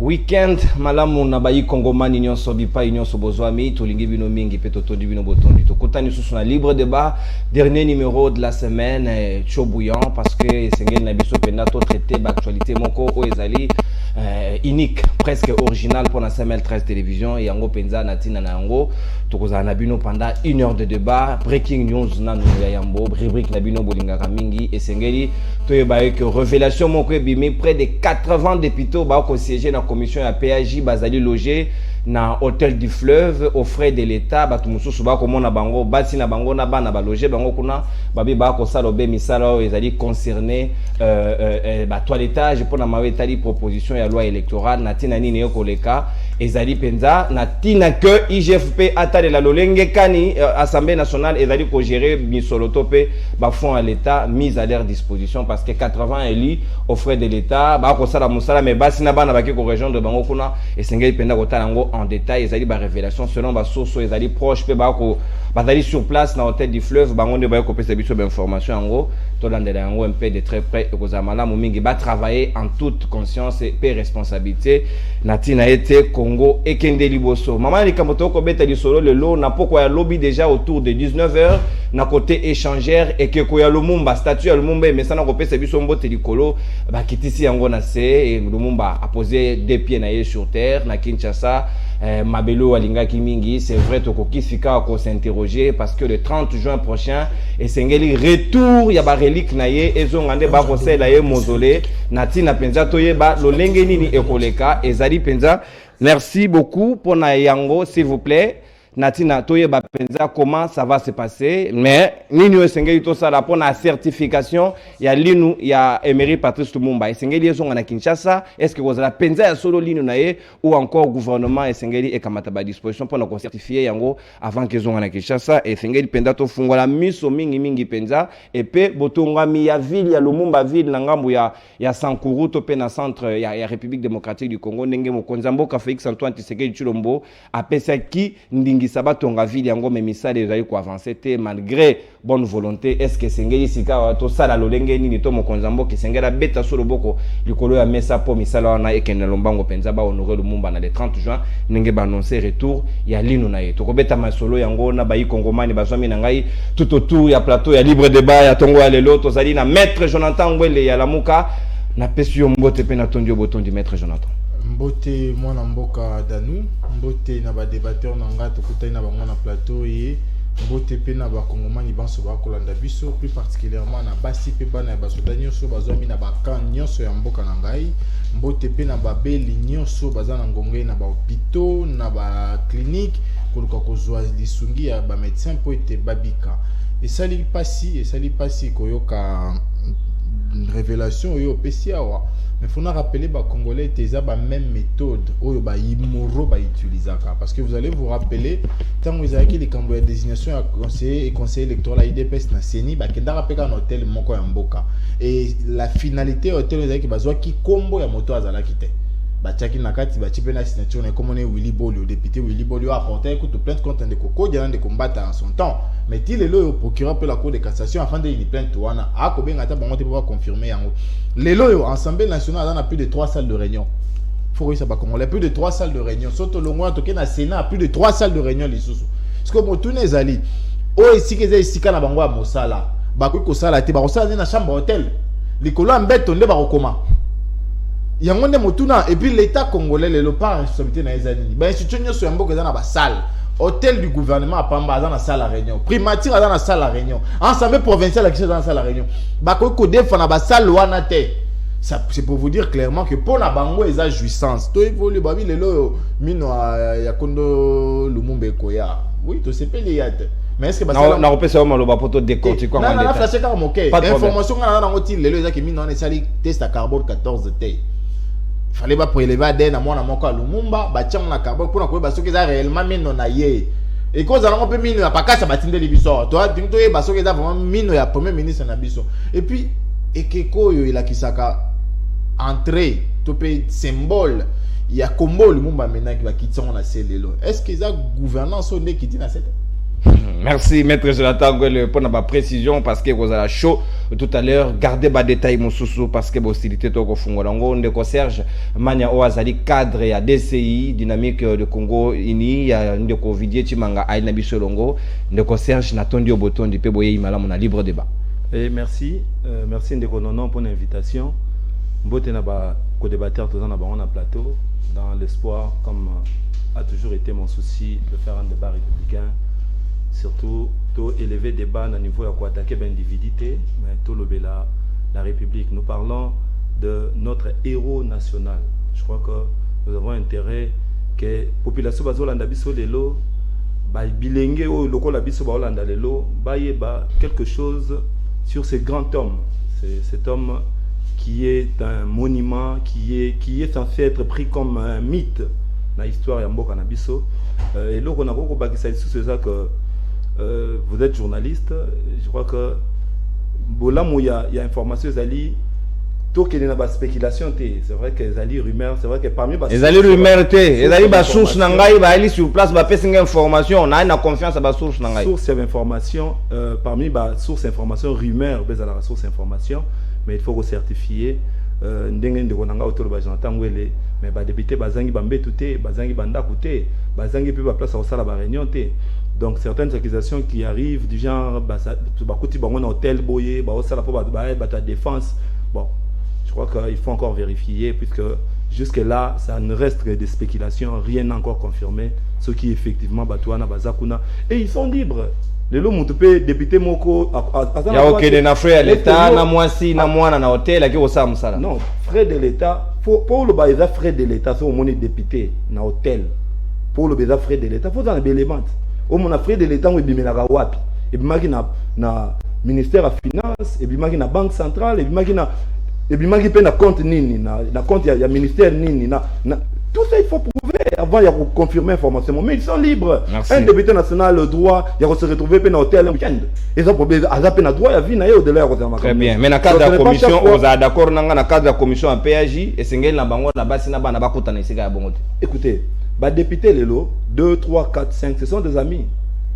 Weekend malamu na bayi kongomani nyonso bipai nyonso bozwami tolingi bino mingi pe totondi bino botondi tokotani susu na libre débat dernier numéro de la semaine chaud bouillant parce que sengeli na biso penda to traiter l'actualité moko o ezali unique presque original pour la CML13 télévision et yango penza natina na yango tokozala na bino pendant 1 heure de débat breaking news na ya yambo rubrique na bino bolingaka mingi et sengeli to yeba que révélation moko ebimi près de 80 députés ba ko siéger na commission ya PAJ bazali logé na hôtel du fleuve aux frais de l'état batu mususu ba komona bango basi na bango na bana ba loger bango kuna babi ba ko sala be misala ezali concerné ba toilettage pour na mawetali proposition ya loi électorale na tina nini yo koleka ezali penza na tina que IGFP atale la lolenge kani assemblée nationale ezali ko gérer misolo topé ba fonds à l'état mise à leur disposition parce que 80 élus aux frais de l'état ba ko sala musala mais basi na bana ba ki ko rejoindre bango kuna esengeli penda ko talango en détail ezali ba révélation selon ba source ezali proche pe ba ko bazali sur place na hôtel du fleuve bango ne ba ko pesa biso ba information en gros to landela yango un peu de très près ko zamala mo mingi ba travailler en toute conscience et responsabilité natina été Congo et Kende Liboso maman likamboto ko beta lisolo le lo na poko ya lobby déjà autour de 19h na côté échangère et que ko ya Lumumba statut ya Lumumba mais ça na ko pesa biso mbote likolo ba kitisi yango na se et Lumumba a posé des pieds na sur terre na Kinshasa. Mabelo alingaki mingi c'est vrai tokoki fika ko s'interroger parce que le 30 juin prochain et sengeli retour ya ba relique na ye ezongande ba ko sela ye mausolée natina penza toyeba lolenge nini ekoleka ezali penza merci beaucoup pour na yango s'il vous plaît natina toyeba penza comment ça va se passer mais nini esengeli to sala pour na certification ya linu ya Emery Patrice Lumumba esengeli ezonga na Kinshasa est-ce que vous la penza ya solo linu na ye ou encore gouvernement esengeli e kamata ba disposition pour na ko certifier yango avant que ezonga na Kinshasa esengeli penza to fungola miso mingi penza et pe botongami ya ville ya Lumumba ville na ngambu ya Sankuru to pe na centre ya République démocratique du Congo ndenge mokonza mboka Félix Antoine Tshisekedi Tshilombo apesa ki ndingi sabatonga ville yango me misale ezali ko avancer te malgré bonne volonté est-ce que sengeli sika to sala lolenge nini to mokonza mboka sengela beta solo boko likolo ya mesa po misala wana ekende lombango penza ba honorer Lumumba na le 30 juin ndenge ba annoncer retour ya lino na ye to kobeta masolo yango na bayi kongomani bazwami na ngai tout autour ya plateau ya libre débat ya tongo ya lelo to zali na maître Jonathan Ngwele ya lamuka na pesio mbote pe na tondio botondi maître Jonathan mbote mwana mboka danu mbote na ba débatteur na nga tokutani na bango na plateau ye mbote pe na ba kongomani banso ba kolanda biso plus particulièrement na basi pe bana ya basoda nyonso bazwami na bakan nyonso ya mboka na ngai mbote pe na babeli nyonso baza na ngonge na ba hôpitaux na ba clinique koluka kozwa lisungi ya ba médecin po ete babika esali pasi koyoka révélation oyo pesi awa mais faut nous rappeler ba congolais teza ba même méthode oyo ba imoro ba utilisaka parce que vous allez vous rappeler tant vous avez les cambo ya désignation ya conseiller et conseiller électoral IDPS na CENI ba kenda rapeka na hôtel moko ya mboka et la finalité hôtel ezaki bazwa ki kombo ya moto azala kite batiaki na kati bachipe na signature na comme on est Willy Bolio député Willy Bolio a apporté écoute plainte contre de Koko diana de combattre en son temps mais il est là au procureur pour la cour de cassation afin de une plainte wana a ko benga ta bango te pouvoir confirmer yango les loyo assemblée nationale a plus de 3 salles de réunion faut que ça ba congolais plus de 3 salles de réunion soto longo to ke na Sénat plus de 3 salles de réunion lisusu parce que motune ezali o esika ezika na bango ya mosala ba ko sala te ba ko sala na chambre hôtel likolo mbeto nde ba ko koma yango nde motuna et puis l'état congolais le pas responsabilité na ezani ba institution nyoso ya mboka za na ba salle hôtel du gouvernement à Pamba dans la salle à réunion primature dans la salle à réunion ensemble provincial à dans la salle à réunion ba ko défendre ba salle wana te ça c'est pour vous dire clairement que pour la bango eza jouissance to évolue ba le lo mino ya kondo Lumumba koya oui to sepeli yate mais est-ce que na repesa maloba poto décortiquer quoi na flasher comme OK information na na ngoti lelo eza ki mino na sali test à carbone 14 te fallait pas prélever ADN à mwana moko Lumumba ba tiang na carbone pour na ko ba soki za réellement mino na ye et cause alors on peut mino ya pakasa batinde libiso toi tu to ye ba soki za vraiment mino ya premier ministre na biso et puis ekeko yo ila kisaka entrée to pe symbole ya kombo Lumumba maintenant qui va quitter on a lelo est-ce que ça gouvernance on est qui dit na cette merci maître Jonathan Ngwele pour la précision parce que vous avez chaud tout à l'heure garder ba détail mosusu parce que hostilité to ko fungola ngo ndeko Serge Mania Oazali cadre ya DCI dynamique de Congo ini ya ndeko Vidier Chimanga aina bisolongo ndeko Serge natondi obotondi pe boye imala mona libre débat. Et merci ndeko Nono pour l'invitation. Mbote na ba co-débatteur tous en on a plateau dans l'espoir comme a toujours été mon souci de faire un débat républicain, surtout to élever débat à niveau à quoi attaquer l'individualité, mais tout le bela la République. Nous parlons de notre héros national. Je crois que nous avons intérêt que la population bazolanda biso lelo ba bilenge o lokola biso ba olanda lelo ba yeba quelque chose sur ce grand homme. C'est cet homme qui est un monument, qui est censé être pris comme un mythe dans l'histoire ya mboka na biso. Et là on a beaucoup bakisa sur ça que vous êtes journaliste. Je crois que bolamou il y a information zali to qu'il y a pas spéculation té. C'est vrai que zali rumeur, c'est vrai que parmi les ali rumeur té, les ali ba source na ngai ba ali sur place ba pesa information, on a une confiance à ba source na ngai. Source d'information parmi ba source information rumeur bez à la source information, mais il faut recertifier ndenge ndeko nanga otolo ba Jonathan Ngwele mais ba député bazangi ba mbetu té, bazangi banda kuté, bazangi pe ba place au sala ba réunion té. Donc certaines accusations qui arrivent du genre bah kuti bango na hôtel boyé, ba au sala po ba ta défense. Bon, je crois qu'il faut encore vérifier puisque jusque-là, ça ne reste que des spéculations, rien n'a encore confirmé ce qui effectivement Batouana, Bazakuna. Et ils sont libres. Les lots montent député Moko. Il y a aucun des frais à l'État, na moi si, na moi na hôtel, qui au sam ça. Non, frais de l'État. Pour le baïza frais de l'État, c'est au moins député na hôtel. Pour le baïza frais de l'État, faut dans les éléments. Au moins frais de l'État, on est bimé la wapi. Et bien na ministère à finance, et bien na banque centrale, et bien qui paie na compte nini, na compte il y a ministère nini, tout ça il faut prouver avant il y a confirmer information. Mais ils sont libres. Merci. Un député national le droit, il y a se retrouver dans hôtel un week-end. Ils ont problème, ils ont peine droit, il y a vie na au-delà de très bien. Mais dans cadre de la commission, on a d'accord dans le cadre de la commission en PAJ et c'est la bango la base na bana bakuta na isiga bongo. Écoutez, ba député lelo 2 3 4 5 ce sont des amis.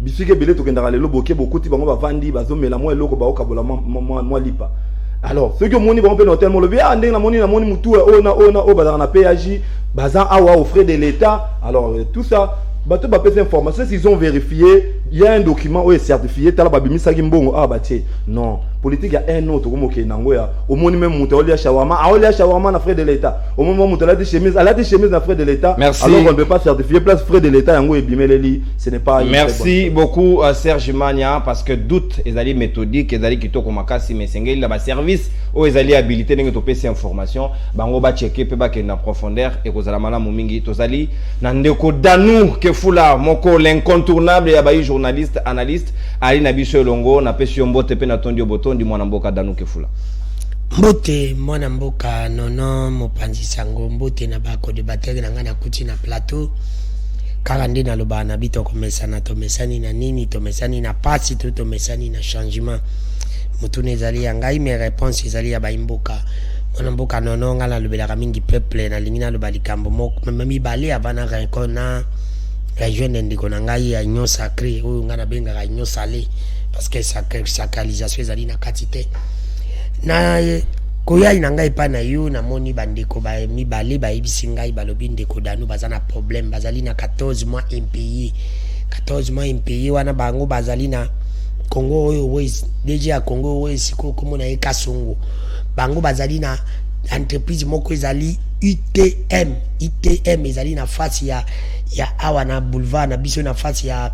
Bisike belé to kendara lelo boké beaucoup ti bango ba vandi bazomela mo eloko ba okabola moi lipa. Alors, ceux qui ont moni vont payer tellement le bien, na moni mutu o bazar na PAJ, bazan awa au frais de l'État. Alors tout ça, bateau ba pèse information s'ils ont vérifié, il y a un document où est certifié, tala ba bimisa gimbongo batie. Non, politique il y a un autre comme OK nango ya. Au moni même mutu olia shawarma na frais de l'État. Au moment mutu la chemise, elle a des chemises na frais de l'État. Merci. Alors on ne peut pas certifier place frais de l'État yango et bimeleli, ce n'est pas. Merci beaucoup Serge Mania parce que doute ezali méthodique ezali kitoko makasi mais sengeli la ba service o ezali habilité ndenge to pesa information bango ba checker pe ba ke na profondeur et kozala malamu mingi tozali na ndeko Danou Kefula moko l'incontournable ya ba journaliste analyste ali na biso longo na pesi mbote pe na tondi obotondi mwana mboka Danou Kefula. Mbote mwana mboka nono mopanzi sango mbote na ba ko débatteur na ngana kuti na plateau kaka nde na loba na bito komesana to mesani na nini to mesani na pasi to mesani na changement mutune ezali ya ngai mes réponses ezali ya baimboka mwana mboka nono ngala lobelaka mingi peuple na lingina loba likambo moko memi bale avana renkona la jeune ndiko na ngai ya nyo sacré oyo ngana benga ka nyo salé parce que sacralisation ezali na katite na koya ina ngai pa na yo na moni bandeko ba mibale ba yebisi ngai balobi ndeko Danou bazana problème bazali na 14 mois impayé 14 mois impayé wana bango bazali na Congo oyo wezi deja Congo wezi ko komo na ekasongo bango bazali na entreprise moko ezali ITM ezali na face ya awa na boulevard na biso na face ya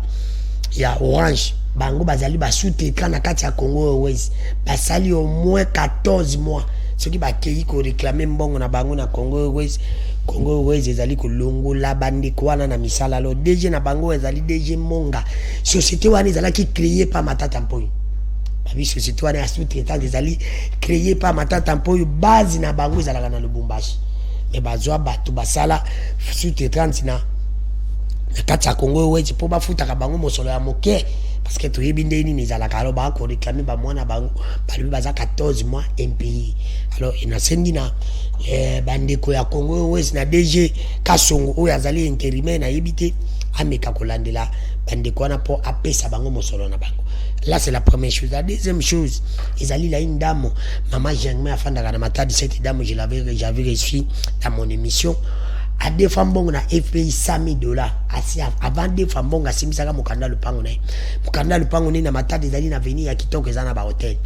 Orange bango bazali ba sous-traitant na kati ya Congo wezi basali au moins 14 mois ceux qui bakei ko réclamer mbongo na bango na Congo wezi ezali ko longola bandeko wana na misala lo DG na bango ezali DG monga société wana ezala ki créé par Matata Mpoyo babi société wana sous-traitant ezali créé par Matata Mpoyo base na bango ezala na Lubumbashi mais bazwa bato basala sous-traitant na kati ya Congo wezi po bafuta ka bango mosolo ya moke parce que tu yebi ndeni nizala kalo ba ko réclamer ba mwana bango balubi baza 14 mois impayé alors inasendi na bandeko ya Congo wezi na DG Kasongo oyo azali intérimaire na yebite ameka kolandela bandeko wana po apesa bango mosolo na bango. Là c'est la première chose. La deuxième chose, Ezali là une dame, maman Jean-Marie Afandaka na Matadi, cette dame j'avais reçu dans mon émission. À deux femmes bon na FPI $100,000 avant deux femmes bon asimisaka mukanda lupango na Matadi ezali na venir ya kitoko ezana ba hotel.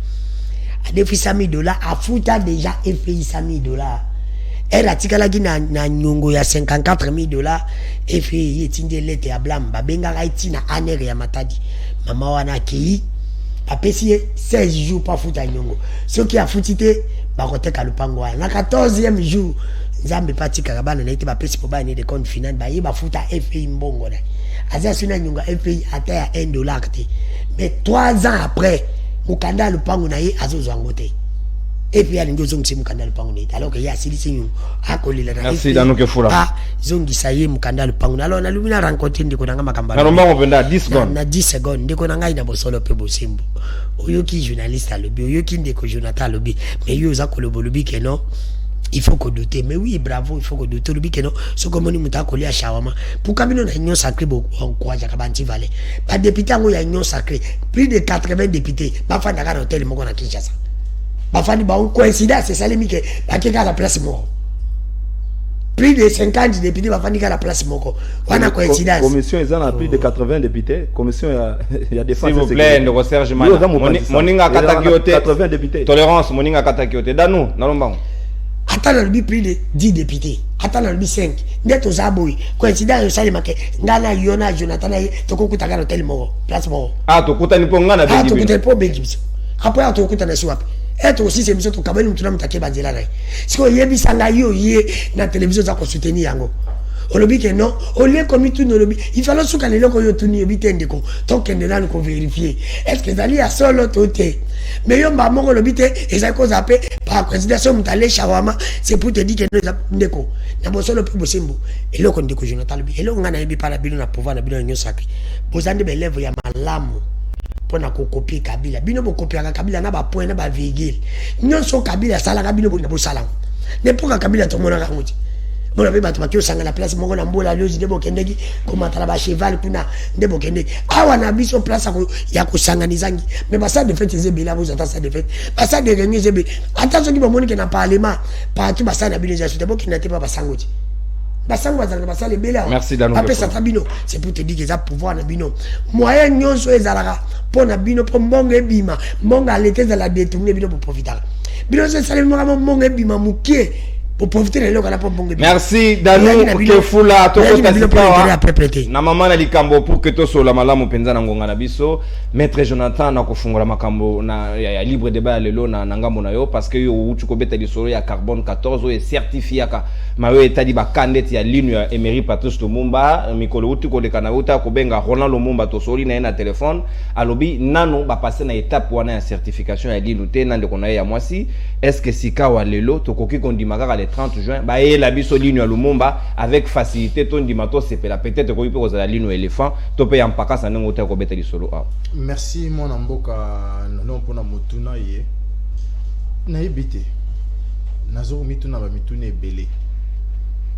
À deux filles $100,000 afuta déjà FPI $100,000. Elle a tikalaki na nyongo ya $54,000 FPI etindi lete ya blam babenga raiti na anere ya Matadi. Mama wana ki apesi 16 jours pas futa nyongo. Ce qui a futité ba koteka lupango wana. Na 14e jour Nzambe pati karabana na ite ba pesi po ba ni de compte final ba yiba futa FPI mbongo na. Azia suna nyonga FPI ata ya $1 te. Mais 3 ans après mukanda lupango na ye azozo ngote. Et puis, il y a des gens qui sont alors qu'il y a des gens merci dans nos kefoula. Ah, zongi saye mukanda le pangu. Alors, on a lumina rencontré de konanga makamba. Na romba ngopenda 10 secondes. Na 10 secondes. De konanga ina bosolo pe bosimbo. Oyoki journaliste à lobby, oyoki ndeko Jonathan lobby. Mais yo za kolobo lobby que non. Il faut que doter. Mais oui, bravo, il faut que doter lobby que non. Ce comme on muta koli a shawama. Pour kabino na union sacrée en quoi jakabanti vale. Ba député ngo ya union sacrée. Plus de 80 députés. Ba fa ndaka hotel moko na Kinshasa. Bafani ba coïncidence c'est ça les mike bakeka la place moko plus de 50 députés bafani ka la place moko wana coïncidence commission ils en a plus de 80 députés commission il y a des s'il vous plaît de recherche moninga katakiote 80 députés tolérance moninga katakiote danu nalombango attends le plus de 10 députés attends le 5 ndeto zaboy coïncidence ça les make ngana yona Jonathan to kokuta ka hotel moko place moko tokuta ni po ngana beji to kokuta po beji après to kokuta na siwapi être aussi c'est monsieur to kabeli mutuna mutake banzela na siko yebi sanga yo ye na télévision za ko soutenir yango olobi ke non au lieu comme tout no lobi il fallait souka le loko yo tuni yobi tende ko to kende na ko vérifier est-ce que zali a solo toté mais yo mba moko lobi te eza ko zape par considération mutale shawama c'est pour te dire que ndeko na bosolo pe bosembo eloko ndeko Jonathan lobi eloko ngana yebi para bino na pouvoir na bino nyo sacré bozande be lèvre ya malamu pona ko copier Kabila bino bo copier Kabila na ba point na ba virgule nyonso Kabila sala Kabila bo na bo sala ne poka Kabila to mona ngamuti mona be bato bakyo sanga la place mongo na mbola lozi de bo kendeki komata ba cheval kuna de bo kendeki awa na biso place ya ko sanga nizangi mais ba ça de fait ezebela bo zata ça de fait ba ça de renye zebe attention ki ba monike na parlement partout ba ça na bino jasu de bo kinate pa ba sangoti basango bazanga basale bela merci Dano après ça tabino c'est pour te dire que ça pouvoir na bino moyen nyonso ezalaka pona bino po mbongo ebima mbongo alete za la détourner bino pour profiter bino se sale mbongo ebima mukie pour profiter de l'eau pour mbongo ebima merci Dano Kefula tokota sikawa na mama na likambo pour que to sola malamu penza na ngonga na biso maître Jonathan na kufungula makambo na ya libre débat lelo na ngambo na yo parce que yo utu ko beta lisolo ya carbone 14 est certifié ka mayo etadi ba candidate ya ligne ya Emery Patrice Lumumba mikolo utu ko lekana uta ko benga Roland Lumumba to soli na téléphone alobi nano ba passer na étape wana ya certification ya ligne te na ndeko na ya mwasi est-ce que sikawa lelo to koki kondimaka le 30 juin ba e la biso ligne ya Lumumba avec facilité ton dimato sepela peut-être ko ipo la ligne éléphant to pe yampaka sa ngo te ko beta lisolo a merci mon amboka non pona motuna ye na ebité nazo mituna ba mituna ebele.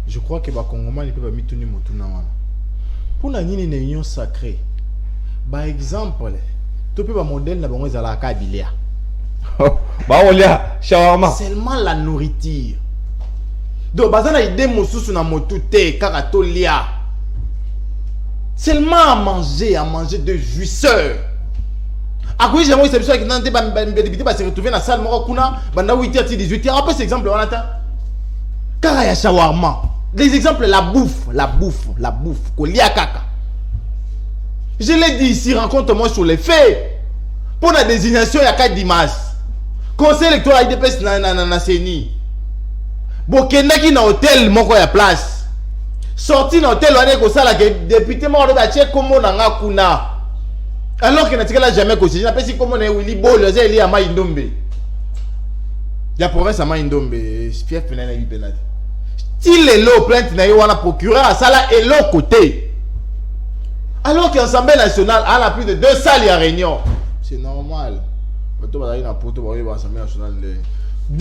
Je crois que les Congolais ne peuvent pas mituni motuna wana. Pour la nini na union sacrée. Par exemple, tu peux pas modèle na bango ezala Kabila. Ba olia shawarma. Seulement la nourriture. Donc bazana idée mosusu na motute kaka to lia. Seulement à manger de jouisseur. À quoi j'aimerais c'est ça que dans des députés va se retrouver dans la salle moko kuna banda 8h 18h après cet exemple on attend. Car il y a shawarma. Des exemples, la bouffe, kolia kaka. Je l'ai dit ici, rencontre-moi sur les faits. Pour la désignation, il y a 4 dimanches. Conseil électoral IDPS na CENI. Bokenda qui na hôtel, moko ya place. Sorti na hôtel, on est comme ça, la député m'a dit, comment on a kuna. Alors que n'a jamais conseillé. Je n'appelle si comment on est Willy Bol, il y a Maïndombe. La province a Maïndombe, Pierre Penana et Penati. Si les lots plaintes n'a eu un procureur à Sala et l'autre côté. Alors que l'Assemblée nationale a plus de 2 salles à réunion. C'est normal. 2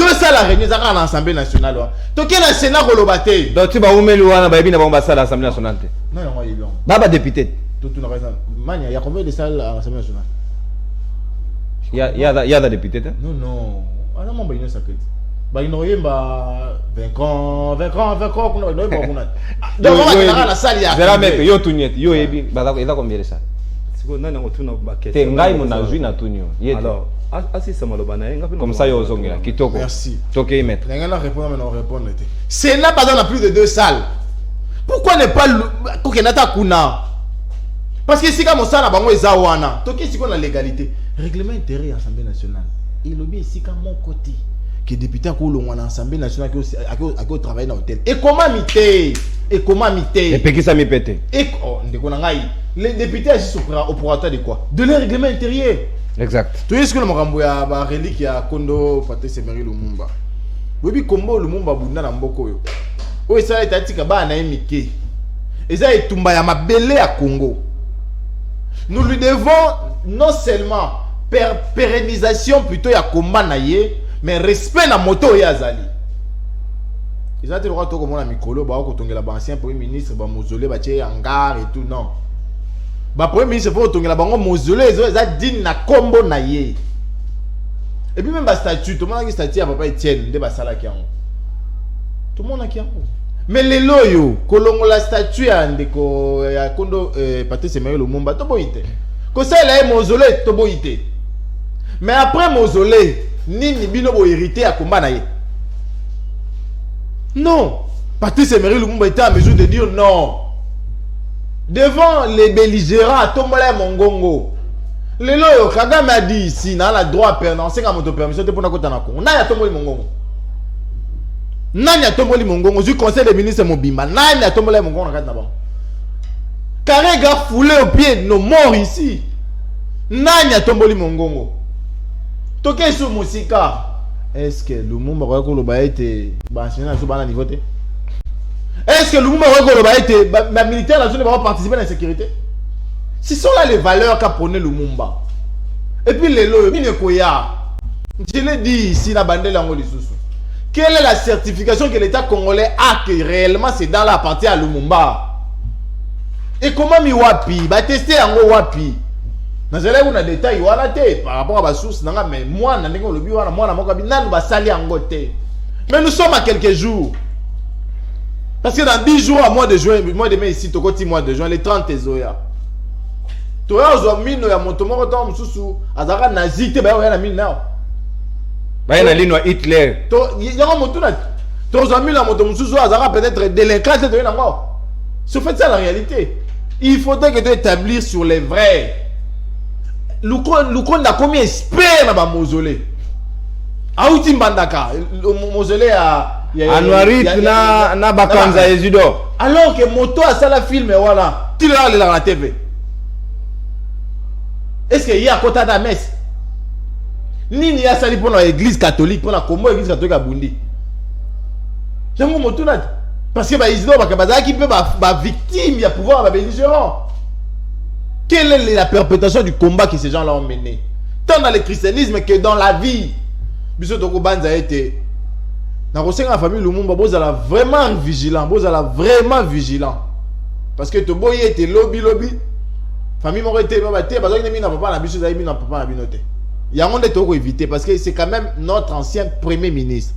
salles à réunion, ça à l'Assemblée nationale. Donc il y a un Sénat qui l'a donc tu vas où mettre l'ouana, baby n'a pas salle à l'Assemblée nationale. Non, non, Baba député. Mania, il y a combien de salles à l'Assemblée nationale? Il y a des députés. Non. Ah non, il y a sacré. Il y a 20 ans, donc on va dans la salle. Yo tunyet, yo ebi, bada combien de ça? Te ngai mo na zui na tunyo. Alors, ça comme ça yo zongela kitoko. Merci. Toke mettre. On répondre. Sénat dans plus de 2 salles. Pourquoi ne pas Kokenata Kuna? Parce que si comme ça na bango ezawana, toke si qu'on a légalité. Règlement intérieur Assemblée nationale. Il lobby ici comme mon côté. Que député à l'Assemblée nationale qui travaille dans l'hôtel. Et comment mité? Et puis qui ça me pète? Les députés agissent au prorata de quoi? De leur règlement intérieur. Exact. Tu sais ce que le Morambo a relique à Kondo Patrice Emery Lumumba. Oui, Kombo Lumumba Bunda na mboko yo. Oui, ça est atika ba na mike. Et ça est tumba ya mabele à Congo. Nous lui devons non seulement pérennisation plutôt ya combat naie, mais respect na moto ya Zali. Ils ont été le droit de comme on a Mikolo, bah quand on est là ancien premier ministre, bah mausolée, bah tiens hangar et tout non. Bah premier ministre faut on est là bah mausolée, ils ont dit na combo naie. Et puis même bah statut, tout le monde a dit statut à papa Etienne, de bah sala qui en. Tout le monde a qui en. Mais les loyaux, kolongo la statue à ndeko ya kondo Patrice Emery Lumumba, to boite. Ko ça là mausolée, to boite. Mais après mausolée, nini bino bo hérité à combat naie. Non, Patrice Emery Lumumba était en mesure de dire non. Devant les belligérants, Tombola Mongongo. Les loyaux, Kagame a dit ici, n'a la droit à prononcer comme auto-permission pour na kota na Congo. N'a Tomboli Mongongo. N'a Tomboli Mongongo, du conseil des ministres Mobimba. N'a Tomboli Mongongo na kata Carré gars foulé au pied, nos morts ici. N'a Tomboli Mongongo. Toké sur Moussika. Est-ce que Lumumba va être niveau? Est-ce que Lumumba va être militaire dans la zone va participer à la sécurité? Ce sont là les valeurs qu'a prôné Lumumba. Et puis les lois, je l'ai dit ici dans Bandel Ango Lisusu. Quelle est la certification que l'État congolais a que réellement c'est dans la partie à Lumumba? Et comment mi wapi? Bah tester Ango wapi? Dans un détail, par rapport à ma source, mais moi, mais nous sommes à quelques jours. Parce que dans 10 jours, à mois de juin, mois de mai ici, mois de juin, les 30 Zoya. Tu as mis nos motomos, sous Azara nazi, tu as mis now. Hitler. Tu as mis la motomos, sous Azara peut-être délinquant, tu as encore. C'est fait ça la réalité. Il faudrait que tu établisses sur les vrais. Lukon a combien espère dans le mausolée? Aouti Mbandaka, le mausolée à Anouarit na Bakanza Ezido. Alors que Moto a ça la film et voilà, tu l'as dans la TV. Est-ce qu'il y a à côté de la messe? Ni y a ça pour l'église catholique, pour la Congo, l'église catholique à Bundi. J'aime Moto là. Parce que Izido, qui peut être victime, il y a pouvoir, belligérant. Quelle est la perpétuation du combat que ces gens-là ont mené? Tant dans le christianisme que dans la vie. Biso Toko Banza a été. Dans la famille Lumumba, vous allez vraiment vigilant. Vous allez vraiment vigilant. Parce que Tobo y était lobby. Famille m'a été parce que n'a pas la biso n'a pas la binote. Il y a un monde de éviter parce que c'est quand même notre ancien premier ministre.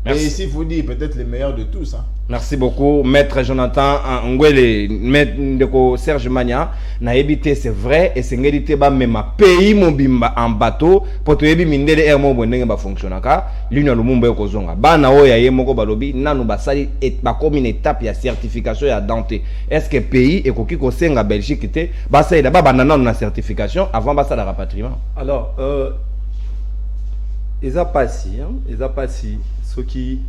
Merci. Et ici, il faut dire peut-être le meilleur de tous. Hein. Merci beaucoup, Maître Jonathan Ngwele, Maître Serge Mania. Na évité, c'est vrai, et c'est hérité même pays mobimba en bateau pour te ébi minde de hermo bonne ba fonctionnaka. L'union Lumumba yo kozonga. Ba na o ya yemoko balobi nanu basali et ba comme une étape ya certification ya dante. Est-ce que pays et koki ko senga Belgique té ba ça d'abord banana na certification avant ba ça la rapatriement. Alors ils a pas si ce qui,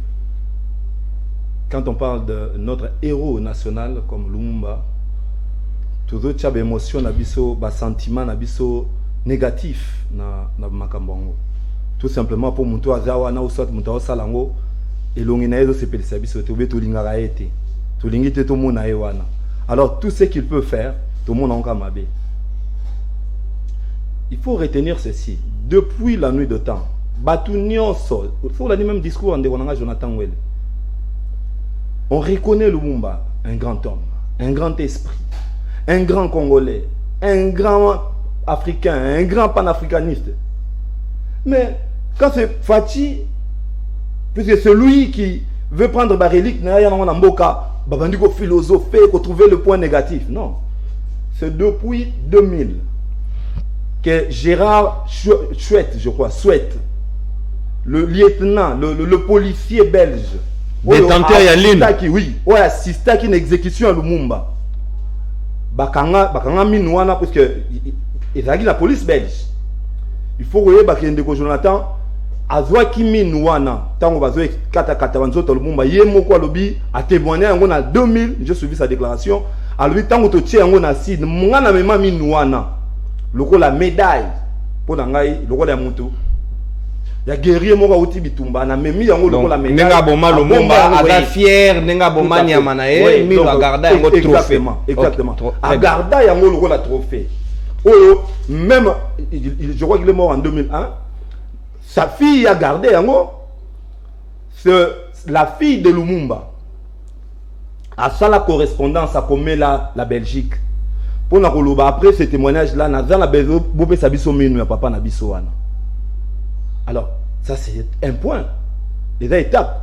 quand on parle de notre héros national comme Lumumba, toujours tu as des émotions, des sentiments, des négatifs na Makambongo. Tout simplement pour monter à Zawana ou soit monter à Salango et l'onginaïdo se pèle sabiso tu veux tout l'ingaraete, tout l'ingite tout mon aéwana. Alors tout ce qu'il peut faire, tout le monde en kamabé. Il faut retenir ceci. Depuis la nuit de temps. Il faut le même discours en Jonathan Ngwele. On reconnaît Lumumba, un grand homme, un grand esprit, un grand Congolais, un grand africain, un grand panafricaniste. Mais quand c'est Fachi, puisque c'est lui qui veut prendre ma relique, il y a un mboka, babandiko philosopher, pour trouver le point négatif. Non. C'est depuis 2000 que Gérard Chouette, je crois, le lieutenant, le policier belge, détenteur Yaline, oui, assisté à une exécution à Lumumba. Bakanga minouana parce que il a la police belge. Il faut que que Jonathan azwa ki minouana tango bazo kata banzoto Lumumba yemoko alobi a témoigné en 2000, j'ai suivi sa déclaration. Alobi tango to tie en na sid mungana mema minouana. Loko la médaille pour ngai loko la mutu. Ya guerrier moko uti bitumba na memi yango loko la médaille. Nenga boma Lumumba aga fier nenga boma nyamana ye mi la garda yango trophée. Exactement. A garda yango loko la trophée. Oh, même je crois qu'il est mort en 2001. Sa fille a gardé yango. C'est la fille de Lumumba. À ça la correspondance a commis la Belgique. Pour na koloba après ce témoignage là na la bezo bopé sabiso minu ya papa na biso wana. Alors, ça c'est un point. Les étapes.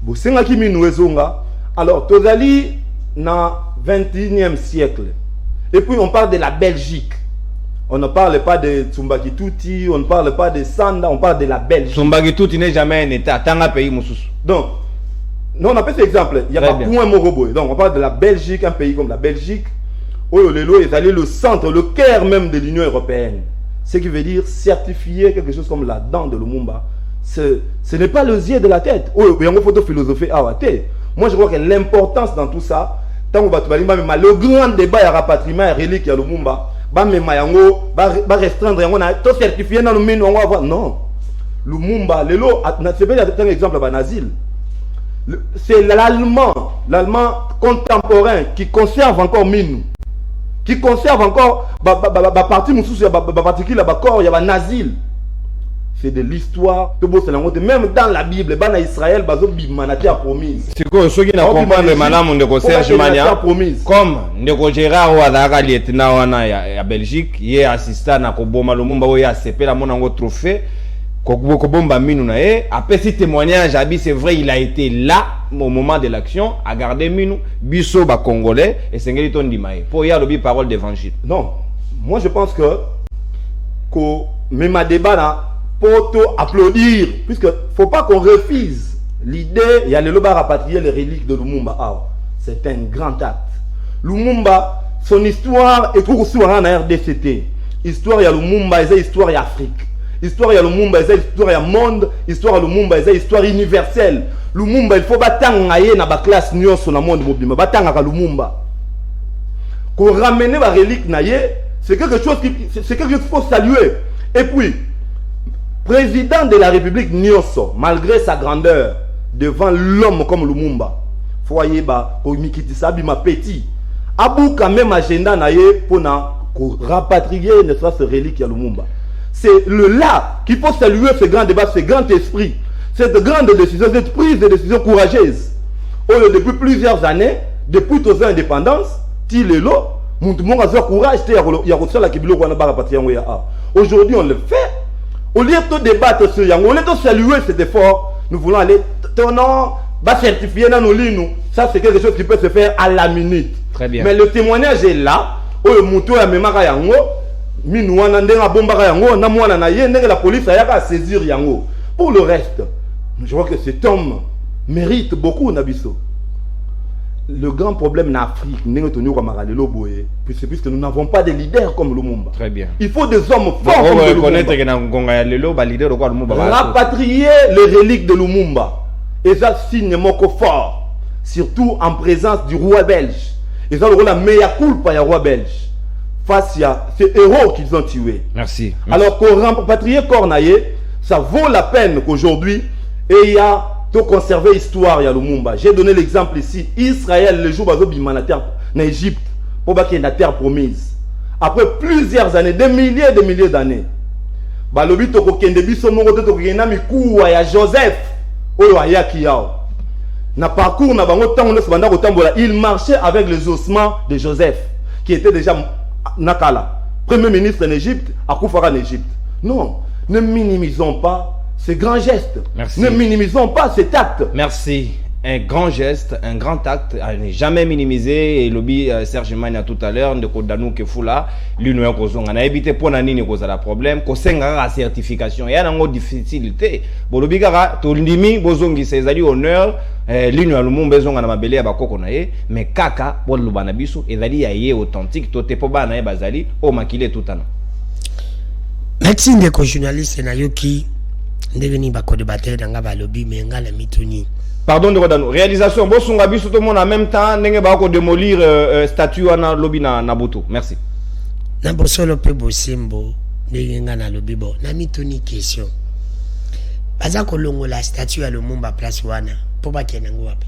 Bosenga ki minu ezonga. Alors, tozali na 21e siècle. Et puis on parle de la Belgique. On ne parle pas de Tsumbakituti, on ne parle pas de Sanda, on parle de la Belgique. Tsumbakituti n'est jamais un état, tant un pays moussous. Donc, non, on a fait cet exemple. Il y a pas point Morobo. Donc, on parle de la Belgique, un pays comme la Belgique. Où est allé le centre, le cœur même de l'Union européenne. Ce qui veut dire certifier quelque chose comme la dent de Lumumba. Ce n'est pas le zier de la tête. Il y a une photo philosophie. Moi, je crois que l'importance dans tout ça, tant que le grand débat, il y a rapatriement et relique à Lumumba. Restreindre tout certifié dans le mine on va voir non Lumumba lelo c'est pas un exemple à Banazil. C'est l'allemand contemporain qui conserve encore mine, qui conserve encore partie mususu particulier corps il y a Nazil. C'est de l'histoire même dans la Bible bana Israël bazo bimanati a promise. C'est quoi ceux qui n'a comprendre madame ndeko Serge Mania comme ndeko Gérard Ouadaka lieutenant wana ya Belgique yé assistant na koboma Lumumba oyo asepela mona ngo trophée kobomba minu na ye après ce témoignage abi c'est vrai il a été là au moment de l'action à garder minu biso ba congolais et sengeli ton dimaye pour y a lobi parole d'évangile. Non, moi je pense que même à débat là pour applaudir, puisque faut pas qu'on refuse l'idée, il y a le loba rapatrier les reliques de Lumumba. C'est un grand acte. Lumumba, son histoire est pour sur en RDCT. Histoire il y a Lumumba, il y a histoire il y a Afrique. Histoire il y a Lumumba, il y a histoire il y a monde. Histoire il y a Lumumba, il y a histoire universelle. Lumumba, il faut battre na ba classe nyo sur le monde mobile. Battre à Lumumba. Qu'on ramène la relique naïe, c'est quelque chose qu'il faut saluer. Et puis président de la République Nyonso, malgré sa grandeur, devant l'homme comme Lumumba, foyer ba komikitisabi ma petit, abou quand même agenda naïe pour rapatrier ne soit ce relique à Lumumba. C'est le là qu'il faut saluer ce grand débat, ce grand esprit, cette grande décision, cette prise de décision courageuse. Depuis plusieurs années, depuis tous indépendance, Tilelo, mon courage, aujourd'hui on le fait. Au lieu de débattre sur Yango, au lieu de saluer cet effort, nous voulons aller certifier dans nos lignes. Ça, c'est quelque chose qui peut se faire à la minute. Très bien. Mais le témoignage est là. La police a saisir Yango. Pour le reste, je crois que cet homme mérite beaucoup, Nabiso. Le grand problème en Afrique, puisque nous n'avons pas de leaders comme Lumumba. Très bien. Il faut des hommes forts comme Lumumba. Rapatrier les reliques de Lumumba. Et ça signe moko fort. Surtout en présence du roi belge. Et ça, la meilleure culpa du roi belge. Face à ces héros qu'ils ont tués. Merci. Alors qu'on rapatrier Cornaillé, ça vaut la peine qu'aujourd'hui, il y a de conserver l'histoire ya Lumumba. J'ai donné l'exemple ici. Israël, le jour où il y a en Égypte, pour qu'il y ait la terre promise. Après plusieurs années, des milliers d'années, Joseph, il marchait avec les ossements de Joseph, qui était déjà Nakala. Premier ministre en Égypte, Akufara en Égypte. Non, ne minimisons pas ces grands gestes. Merci. Ne minimisons pas cet acte. Merci. Un grand geste, un grand acte, à ne jamais minimiser. Et lobby Serge Mania tout à l'heure, de Kodanou Kefula, l'Union Kozong. On a évité pour Nanini cause la problème, Kosenga la certification. Il y a une difficulté. Bon, lobby Gara, Tolindimi, Bozongi, c'est à dire honneur, l'Union a le monde besoin à Mabélé à Bako Konae, mais Kaka, bon, le Banabiso, et Zali Aye authentique, Tote Pobana Bazali, au Makile tout à l'heure. Merci de journaliste Nayoki, devenu Bako de bataille dans la lobby, mais en la mitoni. Pardon de Rodano. Réalisation, bon, son gabi, tout le monde en même temps, n'est pas démolir statut à lobby na Nabuto. Merci. Na bosolo pe bosembo, n'est na lobby bo. Na mitoni question. Baza kolongo la statue à Lumumba place wana. Pour pas qu'il y ait un wapi.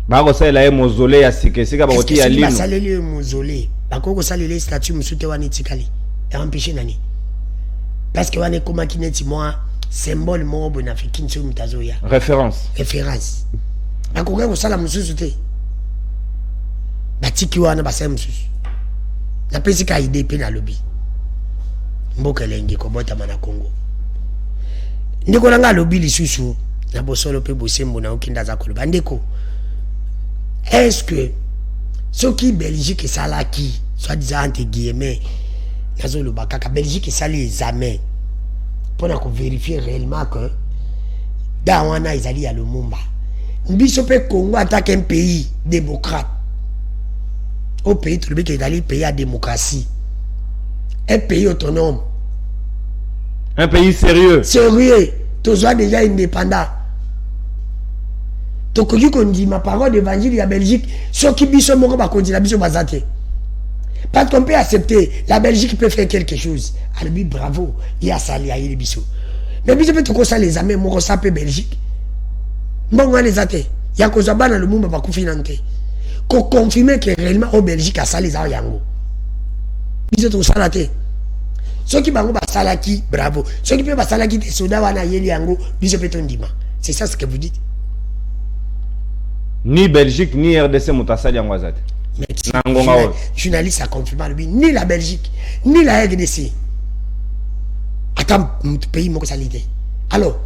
Bako sa la mausolée ya sika bakoti ya lino. Est-ce que si mausolée, bako salele statue musute wani tikali. Et empêcher nani. Parce que wane koma kineti moi symbole mo bonafricain sur mutazoya. Référence. Référence. Bakoka ko sala mususu te. Batiki wana basa mususu. Na pesi ka idée pe na lobby. Mboka lenge ko bota mana Congo. Ndeko nanga lobby lisusu na bosolo pe bosembo na okinda za koloba ndeko. Est-ce que ce qui Belgique salaki soit disant entre guillemets nazo lo bakaka Belgique sali examen pour vérifier réellement que dans wana izali à Lumumba biso pe Congo attaque un pays démocrate au pays tout le pays est pays à démocratie, un pays autonome, un pays sérieux tous soit déjà indépendant. Donc qu'on dit ma parole d'évangile il y a Belgique ceux qui biso moko ba continue biso bazate. Parce qu'on peut accepter, la Belgique peut faire quelque chose. Alors, bravo, il y a ça, il y a les bisous. Mais bisous peut te ça les amis, moi, ça peut Belgique. Bon, on les a été. Il y a cause dans le monde, va confiner. Qu'on confirme que réellement, au Belgique, a ça les a yango. Bisous tout ça la tête. Ceux qui bango basalaki, bravo. Ceux qui peuvent basalaki des soldats, wana yeli yango, bisous peut on dima. C'est ça ce que vous dites. Ni Belgique, ni RDC, Moutasali yango azate. Mais journaliste a confirmé lui, ni la Belgique, ni la RDC. Attends, mon pays m'a salité. Alors,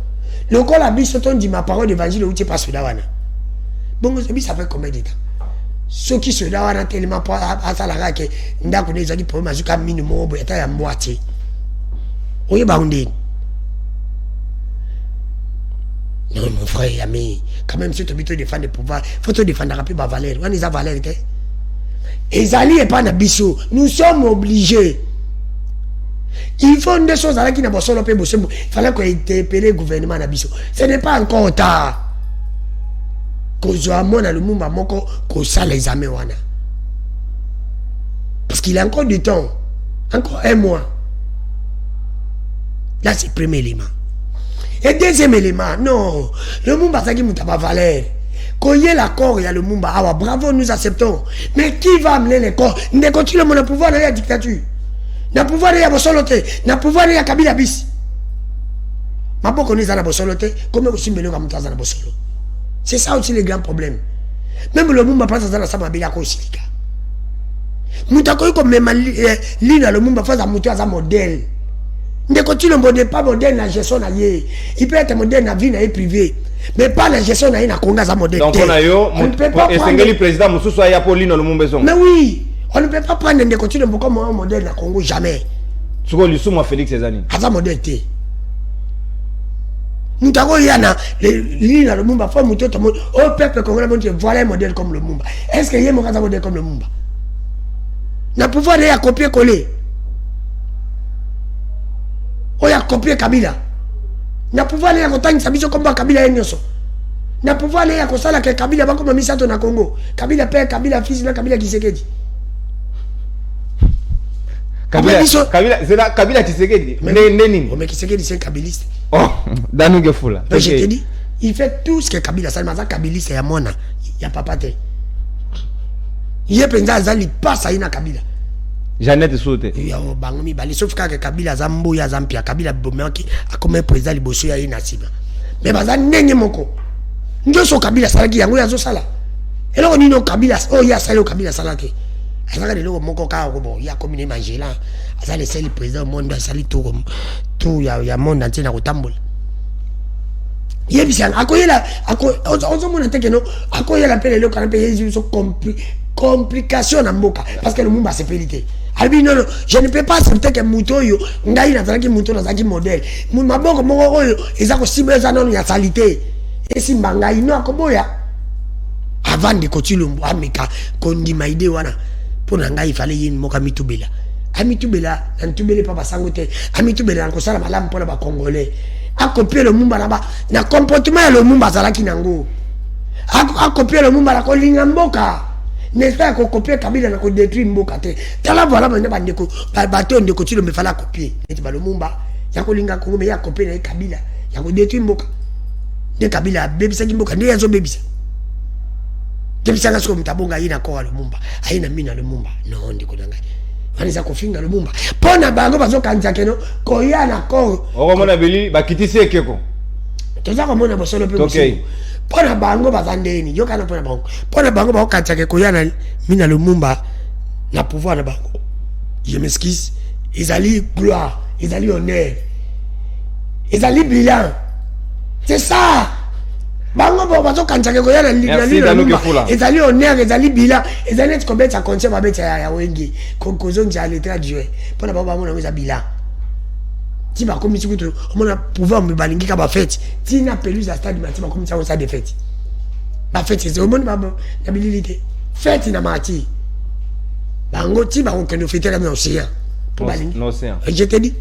le col a bis dit ma parole d'évangile où tu pas sur Dawana. Bon, ça fait combien de temps? Ceux qui se Dawana tellement pas à Salara que n'a connu les pour ma jusqu'à minimum pour être à moitié. Oui, baoundé. Non, mon frère, ami, quand même, si tu veux te défendre le pouvoir, il faut te défendre un peu ma valeur. On est à valeur. Et Zali et pas Nabiso, nous sommes obligés. Il faut des choses qui n'a pas solo pe bosembo. Il fallait qu'on interpelle le gouvernement Nabiso. Ce n'est pas encore tard. Qu'on soit mon à le Lumumba moko qu'on ça les examens wana. Parce qu'il y a encore du temps. Encore un mois. Là c'est le premier élément. Et deuxième élément, non. Le Lumumba ça qui n'a pas valeur. Quand il y a l'accord, il y a le Lumumba. Ah, bravo, nous acceptons. Mais qui va amener les corps? Ne continue mon pouvoir de la dictature. Na pouvoir de la Bosolote. Na pouvoir de la Kabila bis. Ma bon connaît la Bosolote. Comment aussi me le ramène dans la Bosolo? C'est ça aussi le grand problème. Même le Lumumba passe dans la Samabila Kosilika. Moutako comme même l'île le Lumumba face à Moutou à un modèle. Ne continue le pas modèle dans la gestion alliée. Il peut être modèle dans la vie privée. Mais pas la gestion na Congo za modèle. Donc on ne peut pas prendre le président Moussou Soya Pauline le Mumbezong. Mais oui, on ne peut pas prendre des continues comme un modèle na Congo jamais. Ce que lui moi Félix Cézanne. À ça modèle té. Nous t'avons yana l'île le Mumba faut monter tout le monde. Au peuple congolais monter voilà un modèle comme le Mumba. Est-ce qu'il y a un modèle comme le Mumba? Na pouvoir de copier coller. On a copié Kabila. Na pouvoir aller à Kotang, ça biso comme Kabila Enyoso. Na pouvoir aller à Kosala que Kabila va comme Misato na Congo. Kabila père, Kabila fils, na Kabila Tshisekedi. Kabila, c'est là Kabila Tshisekedi. Neni. Oh mais Tshisekedi c'est kabiliste. Oh, Danou Gefula. Je te dis, il fait tout ce que Kabila, ça maza kabiliste ya mona, ya papa te. Il penza azali passe à ina Kabila. Jeannette Souté. Yo bangomi bali sauf que Kabila zambo ya zampia Kabila bomaki a comme président liboso ya inasiba. Mais baza nenge moko. Ndio so Kabila salaki yango ya zo sala. Et là on dit non Kabila oh ya sala Kabila salaki. azaka lelo moko ka ko bon ya commune Magellan asa le seul président monde asali tout ya monde entier na kotambola yebisa akoyela ozomona teke no akoyela pele le kana pe yesu so complication na mboka parce que le monde se pelité albi non je ne peux pas accepter que muto yo ngai na zaki muto na zaki modèle maboko moko oyo ezako simeza non ya salité et simbanga ino akoboya avant de kotilumbu ameka kondima ide wana pona ngai fallait yin moka mitubela amitubela ntubele papa sangote amitubela ko sala malamu pona ba congolais a copier le mumba là-bas na comportement le mumba zalaki nango a copier le mumba la ko linga mboka n'est pas ko copier kabila na ko détruire mboka te tala voilà bande bandeko bato ndeko tilo me fala copier et ba le mumba ya ko linga ko me ya copier na kabila ya ko détruire mboka de kabila bebisa mboka ndiye zo bebisa kebisa ngaso mtabonga ina ko le mumba aina mina le mumba no ndiko nanga vanisa kofinga le mumba pona bango bazo kanja keno ko yana ko oko mona bili bakitisi ekeko toza ko mona bosolo pe okay pona bango bazandeni yo kana pona bango ba kanja ke ko yana mina le mumba na pouvoir na bango je m'excuse ezali gloire ezali honneur ezali bilan c'est ça bango bo bazo kanja ke ko yana ezali honneur ezali bilan ezali net kobeta concert babeta ya wengi konkozo njale traduire pona bango bamona ngeza bilan ti ba komi tikuto omona pouvoir me balingi ka ba fête ti na pelouse à stade mati ba komi ça on sa de fête ba fête c'est omona ba na bilité fête na mati bango ti ba on keno fêter la océan pour balingi no océan je te dis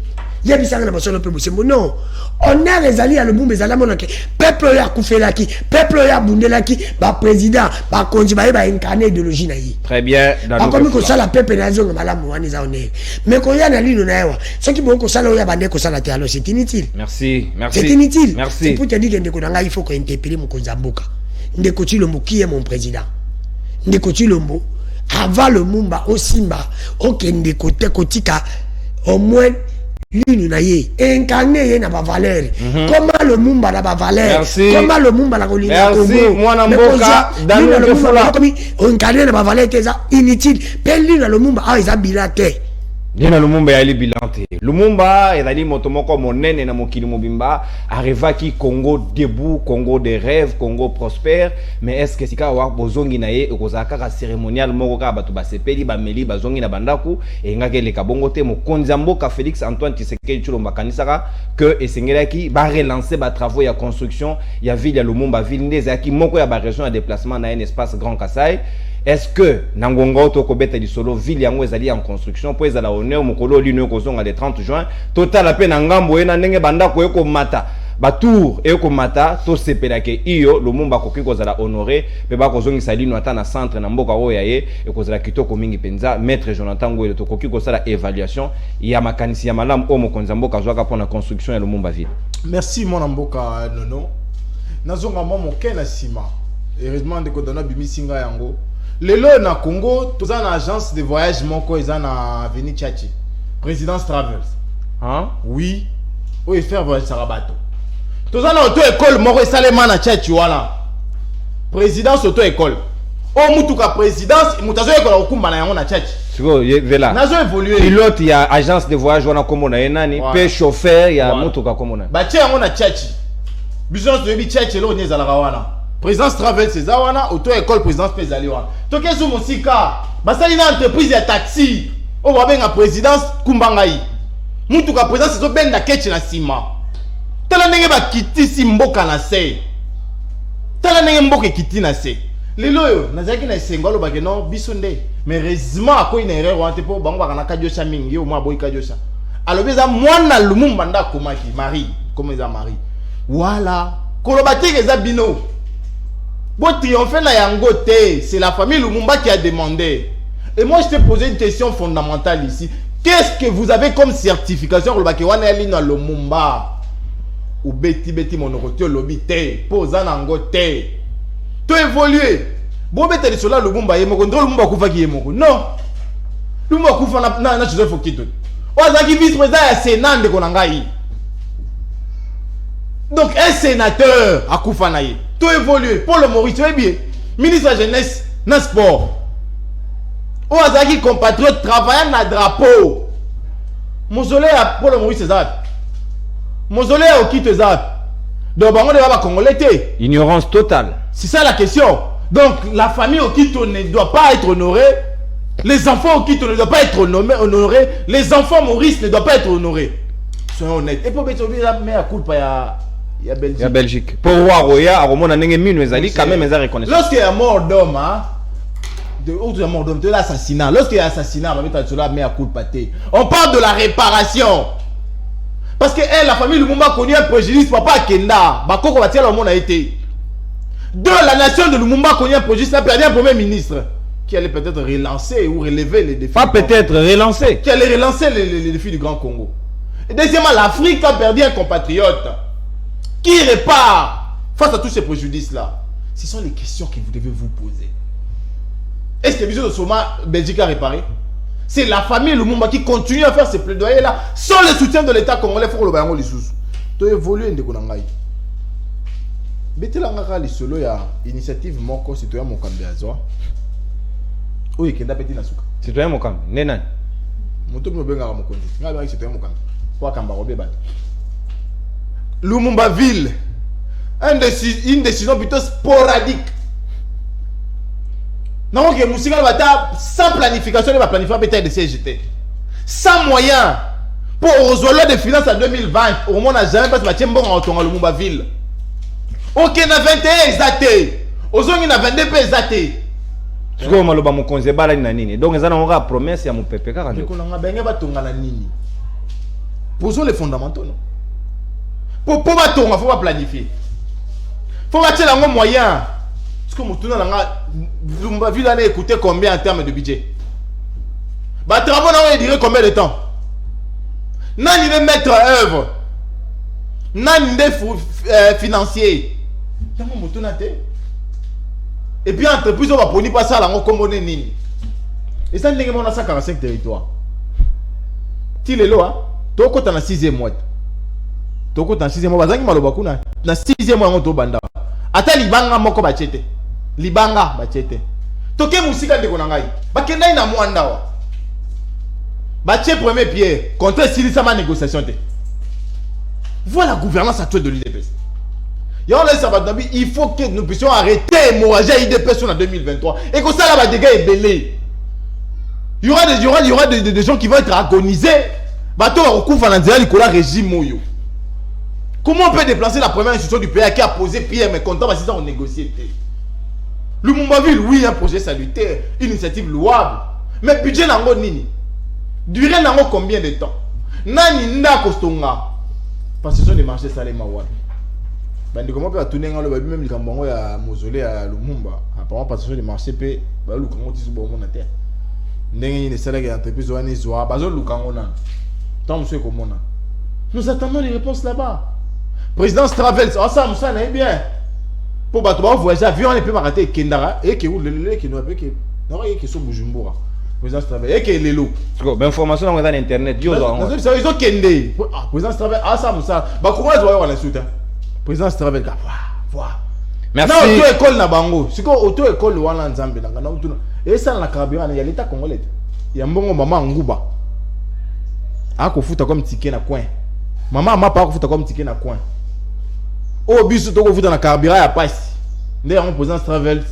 il y a des gens qui sont peu bossé non on a réalisé à le boum mais à la monnaie peuple ya kufelaki peuple ya bundelaki ba président ba konji ba incarner idéologie na yi très bien dans comme ko sala peuple na zonga malamu wani za one mais ko ya na lino na yawa ce qui bon ko sala ya bande ko sala te alors c'est inutile merci c'est inutile merci c'est pour te dire que ndeko nanga il faut ko interpeller mon konzamboka ndeko Tshilombo qui est mon président ndeko Tshilombo avant le mumba au simba okende côté kotika au moins l'une na ye incarné na ba valeur comment le mumba na ba valeur comment le mumba la kolinga merci mwana mboka dans le fola comme incarné na ba valeur teza inutile pe l'une le mumba a isa bilate Dina Lumumba yali bilante. Lumumba ezali motomoko monene na mokili mobimba arrivaki Congo debout, Congo des rêves, Congo prospère, mais est-ce que sika wa bozongi na ye ekozaka ka cérémonial moko ka bato basepeli ba meli bazongi na bandaku e ngake le kabongo te mokonzi mboka Félix Antoine Tshisekedi Tshilombo kanisaka que esengelaki ba relancer ba travaux ya construction ya ville ya Lumumba ville ndezaki moko ya ba région ya déplacement na un espace Grand Kassai. Est-ce que Nangongo Tokobeta di solo ville yango ezali en construction pour ezala honneur mokolo lino kozonga le 30 juin total ape na ngambo ena ndenge banda ko eko mata batour eko mata to sepelake iyo Lumumba koki kozala honoré pe ba kozongisa lino ata na centre na mboka oya ye ekozala kitoko mingi penza maître Jonathan Ngoyle to koki kozala évaluation ya makanisi ya malamu o mokonza mboka zwaka pona construction ya Lumumba ville. Merci mon mboka nono nazonga mamo kena sima heureusement de kodona bimisinga yango. Lelo na Congo, tous en agence de voyage moko ils en avenue Tchachi. Présidence Travels. Hein? Oui. Où il fait voyage sarabato. Tous en auto école moko salema na Tchachi wala. Présidence auto école. O mutuka présidence, mutazo école okumba na yango na Tchachi. Siko vela. Nazo évoluer. Pilote ya agence de voyage wana komona enani, pe chauffeur ya mutuka komona. Ba tia yango na Tchachi. Business de bi Tchachi lo nyezala wana. Présidence Travel c'est Zawana, auto-école présidence Pezaliwa. Toké sous mon sika, basali na entreprise ya taxi. O wa benga présidence Kumbangai. Mutu ka présidence so benda ketch na sima. Tala ndenge ba kiti si mboka na se. Tala ndenge mboka kiti na se. Lelo yo nazaki na sengolo ba ke non bisonde. Mais heureusement ko ina erreur wante po bango ba na kadiosa mingi yo mwa boy kadiosa. Alobeza mwana Lumumba nda komaki Marie, comme ça Marie. Voilà. Kolobate za bino. Bon triompher na yango te, c'est la famille Lumumba qui a demandé. Et moi je t'ai posé une question fondamentale ici. Qu'est-ce que vous avez comme certification pour le wana lino Lumumba? Ou beti monorote lobby te, posa nango te. To évoluer. Bon beti sur la Lumumba yemoko, ndro Lumumba kufa ki yemoko. Non. Lumumba kufa na Joseph Okito. Ozaki vice-président ya Sénat de konangai. Donc un sénateur a kufa na ye. Tout évoluer. Paul Maurice, tu es bien. Ministre de la Jeunesse, na sport. Ou azaki compatriote travaillant na drapeau. Mausolée à Paul Maurice César. Mausolée à Okito César. Donc bango de baba congolais té. Ignorance totale. C'est ça la question. Donc la famille Okito ne doit pas être honorée. Les enfants Okito ne doivent pas être honorés. Les enfants Maurice ne doivent pas être honorés. Soyons honnêtes. Et pour mettre la meilleure culpa il y a Belgique. Il y a Belgique. Pour roi Roya, à Romona Nenge Minu Ezali, quand même, ils ont reconnaissance. Lorsqu'il y a mort d'homme, de l'assassinat, lorsqu'il y a assassinat, on parle de la réparation. Parce que la famille Lumumba connu un préjudice, papa Kenda, Bakoko Batia le monde a été. De la nation de Lumumba connu un préjudice, a perdu un premier ministre qui allait peut-être relancer ou relever les défis. Pas peut-être relancer. Qui allait relancer les défis du Grand Congo. Et deuxièmement, l'Afrique a perdu un compatriote qui répare face à tous ces préjudices-là. Ce sont les questions que vous devez vous poser. Est-ce que Bisous de Soma, Belgique a réparé? C'est la famille Lumumba qui continue à faire ces plaidoyers-là sans le soutien de l'État congolais. Il faut que le bayango lisous. Tu évolues de Konangai. Betelanga li solo ya initiative moko citoyen Mokambi azwa. Oui, kenda peti na suka. Citoyen Mokambi, nenan. Moto mo benga mokonzi. Nga ba citoyen Mokambi. Kwa kamba robe ba. Lumumba ville. Une décision plutôt sporadique. Non, que Moussika va sans planification, il va planifier peut-être de CGT. Sans moyens pour résoudre des finances en 2020. Au moins, on n'a jamais pas de bon en Lumumba ville. Ok, on a 21 exaté. Aux autres, on a 22 exaté. Ce que je veux dire, c'est donc ils ont une promesse à mon pépé. Posons les fondamentaux. Non? Pour il faut pas planifier. Il faut mettre un moyen. Parce que Lumumba ville a écouté combien en termes de budget? Bah, travaux, on dirait combien de temps? Nan il est maître à œuvre. Nan il est financier. Et puis entreprise on va prendre pas ça là comme on est nini. Et ça n'est pas 145 territoires. Ti lelo hein. Toko ta na 6e mois. Toko ta na 6e mois bazangi maloba kuna. Na 6e mois on to banda. Ata libanga moko bachete. Libanga bachete. Toke musika ndeko na ngai. Bakenda ina mwanda wa. Bache premier pierre contre silisa ma négociation te. Voilà la gouvernance actuelle de l'UDPS. Il faut que nous puissions arrêter l'hémorragie à l'UDPS en 2023 et que ça là va dégâts est belé. Il y aura des gens qui vont être agonisés. Bateau va recouvrir le régime moyo. Comment on peut déplacer la première institution du pays qui a posé pierre mais content parce qu'ils ont négocié. Le Lumumba-Ville, oui, un projet salutaire, une initiative louable. Mais budget nango nini? Durée nango combien de temps? Nani nda kostonga? Parce que ce sont des marchés salés mawabi. Bandi comment peut tourner dans le baby même likambango ya mausolée à Lumumba. Apparemment parce que ce sont des marchés pe ba lukango tisu bo mona terre. Ndenge ni salaire ya entreprise wani zoa bazo lukango na. Tant monsieur komona. Nous attendons les réponses là-bas. Présidence Travels, ça n'est bien. Pour bateau voyager avion on peut m'arrêter Kendara et que le qui nous appelle que non il que so Bujumbura. Présidence Travels et que lelo. Bon information dans internet yo zo. Ils ont kende. Présidence Travels ça ba comment ils voient la suite. Présidence Travels ka voilà. Merci. Na auto école na bango. Siko auto école wana nzambe na na utuna. Et ça na carburant ya l'état congolais. Ya mbongo mama nguba. Ako futa comme ticket na coin. Maman m'a pas futa comme ticket na coin. Au bisu to ko futa na carburant ya passe. Ndé en présidence Travels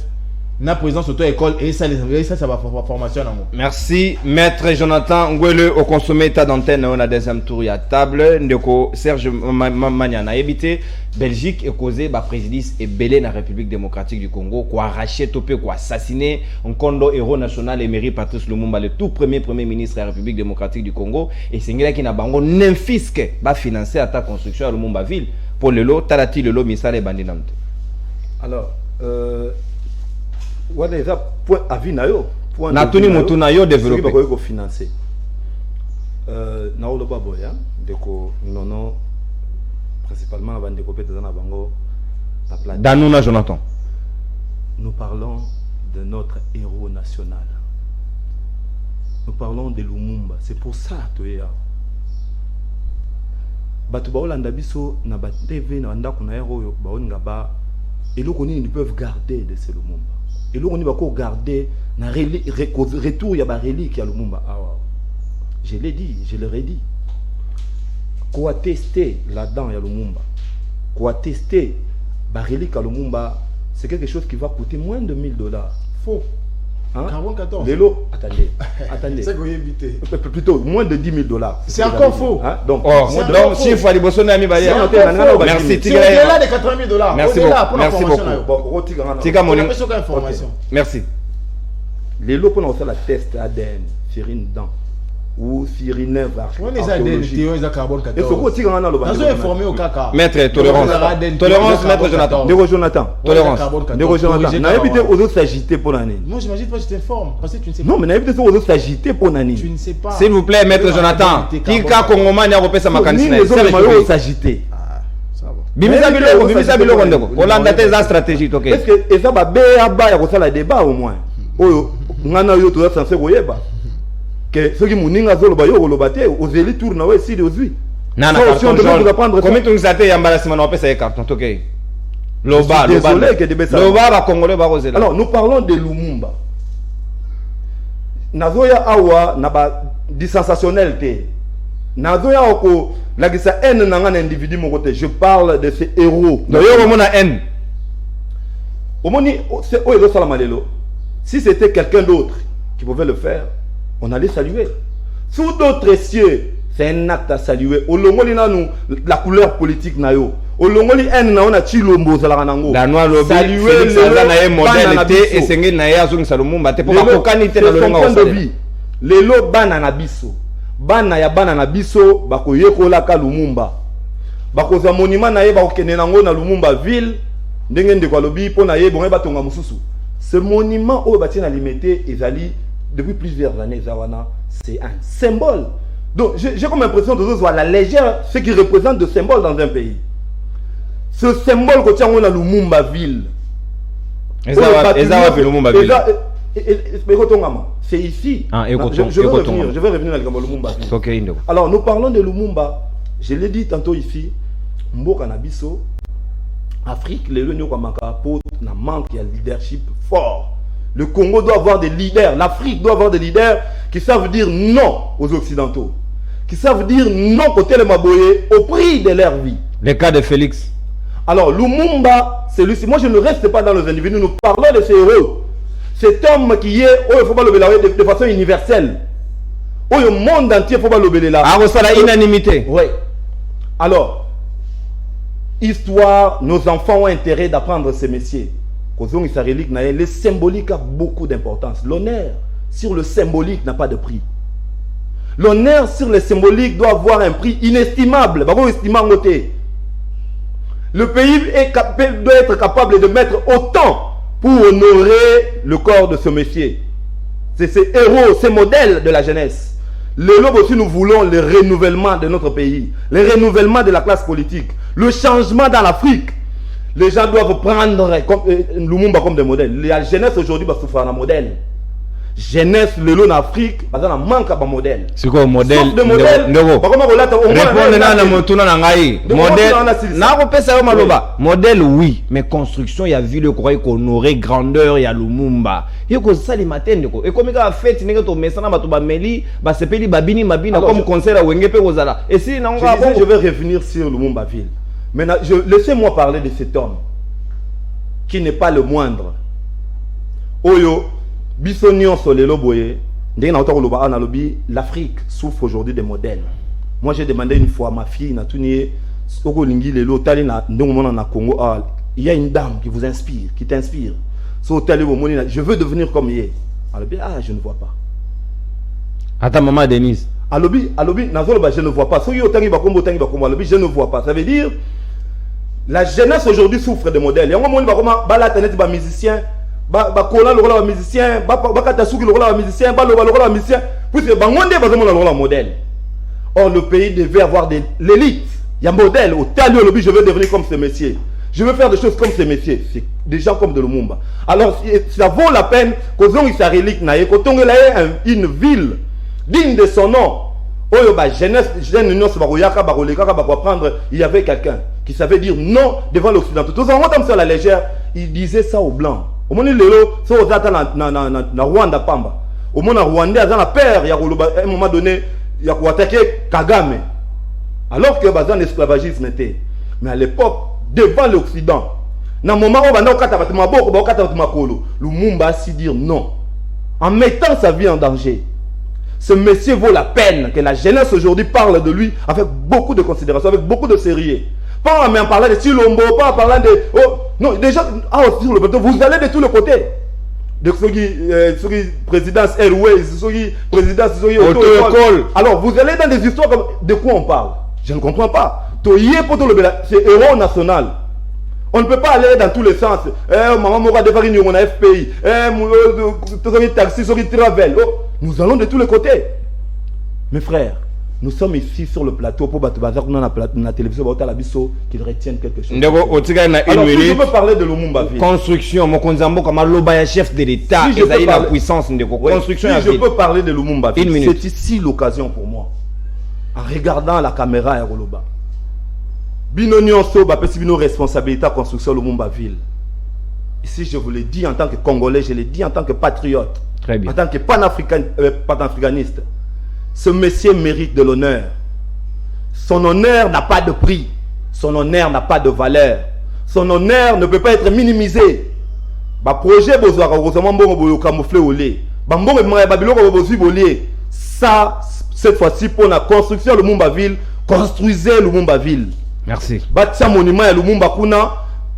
na présidence auto école et ça va formation nango. Merci maître Jonathan Ngwele au consommé état d'antenne on a deuxième tour ya table ndeko Serge Maniana habité Belgique et causé ba présidence et belé na République démocratique du Congo quoi arracher topé quoi assassiner un condo héros national Emery Patrice Lumumba le tout premier ministre de la République démocratique du Congo et c'est ngela qui na bango n'infisque ba financer ta construction à Lumumba ville pour le lot talati le lot misale bandinamte. Alors ouais déjà point avis na yo point na tuni motu na yo développer ko financer na olo baboya deko nono principalement avant de copier dans bango la plate Danuna Jonathan. Nous parlons de notre héros national. Nous parlons de Lumumba, c'est pour ça que tu es là. Batu ba Olanda biso na ba TV na ndako na héros ba onga ba et le ils peuvent garder de ce Lumumba. Et là, on va garder un retour, il y a des reliques à Lumumba. Ah, wow. Je l'ai dit, je le redis. Quoi tester là-dedans, il y a Lumumba. Quoi tester les reliques à Lumumba, c'est quelque chose qui va coûter moins de $1000. Faux. Hein? Carbone 14. Lélo, attendez. C'est quoi éviter? Plutôt, moins de $10 000. C'est encore faux. Hein? Donc, si il faut aller bosser, merci. C'est au-delà des $80 000. Merci beaucoup. Merci. Lélo, pour nous faire la test ADN sur une dent. Ou sur une œuvre archéologique. On est carbone 14. Et ce qu'on dit qu'on a informé au caca. Maître, tolérance, maître Jonathan. Jonathan. N'a évité aux autres s'agiter pour l'année. Moi, j'imagine pas que je t'informe. Parce que tu ne sais pas. Non, mais n'a évité aux autres s'agiter pour l'année. Tu ne sais pas. S'il vous plaît, maître Jonathan. Tika Kongoman a repéré sa mécanisme. Les autres s'agiter. Bimisa Bilo Rondeko. Hollande a sa stratégie. Est-ce que ça va bien à la débat au moins? Oh, on a eu tout ça sans se voyer pas. Que ceux qui m'ont zolo ba yo lobate aux élites tournent ouais si aujourd'hui. Non, combien tu nous as dit embarrassement on peut ça carton OK. Loba ba congolais ba rozela. Alors nous parlons de Lumumba. Nazoya awa na ba sensationnalité. Nazoya oko la gisa haine na un individu mon côté. Je parle de ces héros. D'ailleurs on a haine. Omoni c'est oyo salamalelo. Si c'était quelqu'un d'autre qui pouvait le faire, on allait saluer. Sous d'autres cieux, c'est un acte à saluer. Au Longoli, la couleur politique nayo. Au Longoli, on a chilombo zalaranango. Saluer le modèle et sengel naïa zung salomumba. Te pour la cocanité dans le monde. Lelo banana biso. Bana ya banana biso bako yekola ka Lumumba. Bako za monument naye bako kenenango na Lumumba ville. Ndenge ndeko lobi po naye bonge batonga mususu. Ce monument au bâti na limité ezali depuis plusieurs années, c'est un symbole. Donc, j'ai comme l'impression de voir la légère ce qui représente de symbole dans un pays. Ce symbole que tu as dans Lumumba ville. C'est ici. Je vais revenir à Lumumba ville. Alors, nous parlons de Lumumba. Je l'ai dit tantôt ici. Mboka na biso. Afrique, les réunions comme Makapo, n'a manque de leadership fort. Le Congo doit avoir des leaders, l'Afrique doit avoir des leaders qui savent dire non aux Occidentaux, qui savent dire non côté le Maboye au prix de leur vie. Le cas de Félix. Alors Lumumba, c'est lui. Moi je ne reste pas dans les individus, nous parlons de ces héros. Cet homme qui est, il faut pas le balayer de façon universelle. Le monde entier, il faut pas le balayer là. Ah, c'est la unanimité. Oui. Alors, histoire, nos enfants ont intérêt d'apprendre ces métiers. Le symbolique a beaucoup d'importance. L'honneur sur le symbolique n'a pas de prix. L'honneur sur le symbolique doit avoir un prix inestimable. Le pays doit être capable de mettre autant pour honorer le corps de ce métier. C'est ces héros, ces modèles de la jeunesse. Le lobe aussi, nous voulons le renouvellement de notre pays, le renouvellement de la classe politique, le changement dans l'Afrique. Les gens doivent prendre Lumumba comme des modèles. La jeunesse aujourd'hui va souffrir d'un modèle. Jeunesse, le lot en Afrique, il manque de modèle. C'est quoi le modèle? Sauf de modèle. Modèle, oui. Mais construction, il y a vu le courrier qu'on aurait grandeur, il y a Lumumba. Il y a ça les matins. Et comme il y a fait, il y a un message comme concert à Wengepe Rosala. Et si je vais revenir sur Lumumba ville. Maintenant, laissez-moi parler de cet homme qui n'est pas le moindre. Oyo, Bissonion Solelo Boye, l'Afrique souffre aujourd'hui des modèles. Moi, j'ai demandé une fois à ma fille, il y a une dame qui vous inspire, qui t'inspire. Je veux devenir comme il est. Ah, je ne vois pas. Attends, maman Denise. Alobi, je ne vois pas. Je ne vois pas. Ça veut dire, la jeunesse aujourd'hui souffre de modèles. Il y a un musicien, musicien, modèle. Or, le pays devait avoir l'élite. Il y a un modèle. Au talent, je veux devenir comme ce métier. Je veux faire des choses comme ces métiers. C'est des gens comme de Lumumba. Alors, ça vaut la peine qu'on ait sa relique, une ville digne de son nom. Il y avait quelqu'un qui savait dire non devant l'Occident. Tout en sur la légère, il disait ça aux Blancs. Au moins lelo so ozata na Rwanda pamba. Au moins na Rwanda azana père ya koloba à un moment donné ya ko attaquer Kagame. Alors que bazan esclavagisme était. Mais à l'époque devant l'Occident, na moment où banda okata bato maboko ba okata bato makolo, Lumumba a si dire non. En mettant sa vie en danger. Ce monsieur vaut la peine que la jeunesse aujourd'hui parle de lui avec beaucoup de considération, avec beaucoup de sérieux. Pas en parlant de Chilombo, pas en parlant de... Oh, non, déjà, sur le plateau, vous allez de tous les côtés. De ceux qui présidence Airways, ceux qui présidence auto-école. Alors, vous allez dans des histoires comme... De quoi on parle? Je ne comprends pas. C'est héros national. On ne peut pas aller dans tous les sens. Maman Mora de Farine, on a FPI. Taxi, travel. Nous allons de tous les côtés. Mes frères, nous sommes ici sur le plateau pour battre la télévision qu'ils retiennent quelque chose. Alors, si je peux parler de Lumumba Ville. Construction, mon konzambo comme Aloba chef de l'État, si ils la puissance de construction. Si je peux parler de Lumumba Ville, c'est ici l'occasion pour moi. En regardant la caméra à Roloba. Bino nyonso ba pesi bino responsabilité à construction Lumumba Ville. Ici je vous le dis en tant que Congolais, je le dis en tant que patriote, très bien, en tant que panafricaniste. Ce monsieur mérite de l'honneur. Son honneur n'a pas de prix. Son honneur n'a pas de valeur. Son honneur ne peut pas être minimisé. Ba projet bozwa heureusement bongo boyo camoufler au lait. Ba mbongo ba biloko bozwi bolé. Ça cette fois-ci pour la construction de Lumumba Ville, construisez Lumumba Ville. Merci. Bâtir monument à Lumumba Kuna,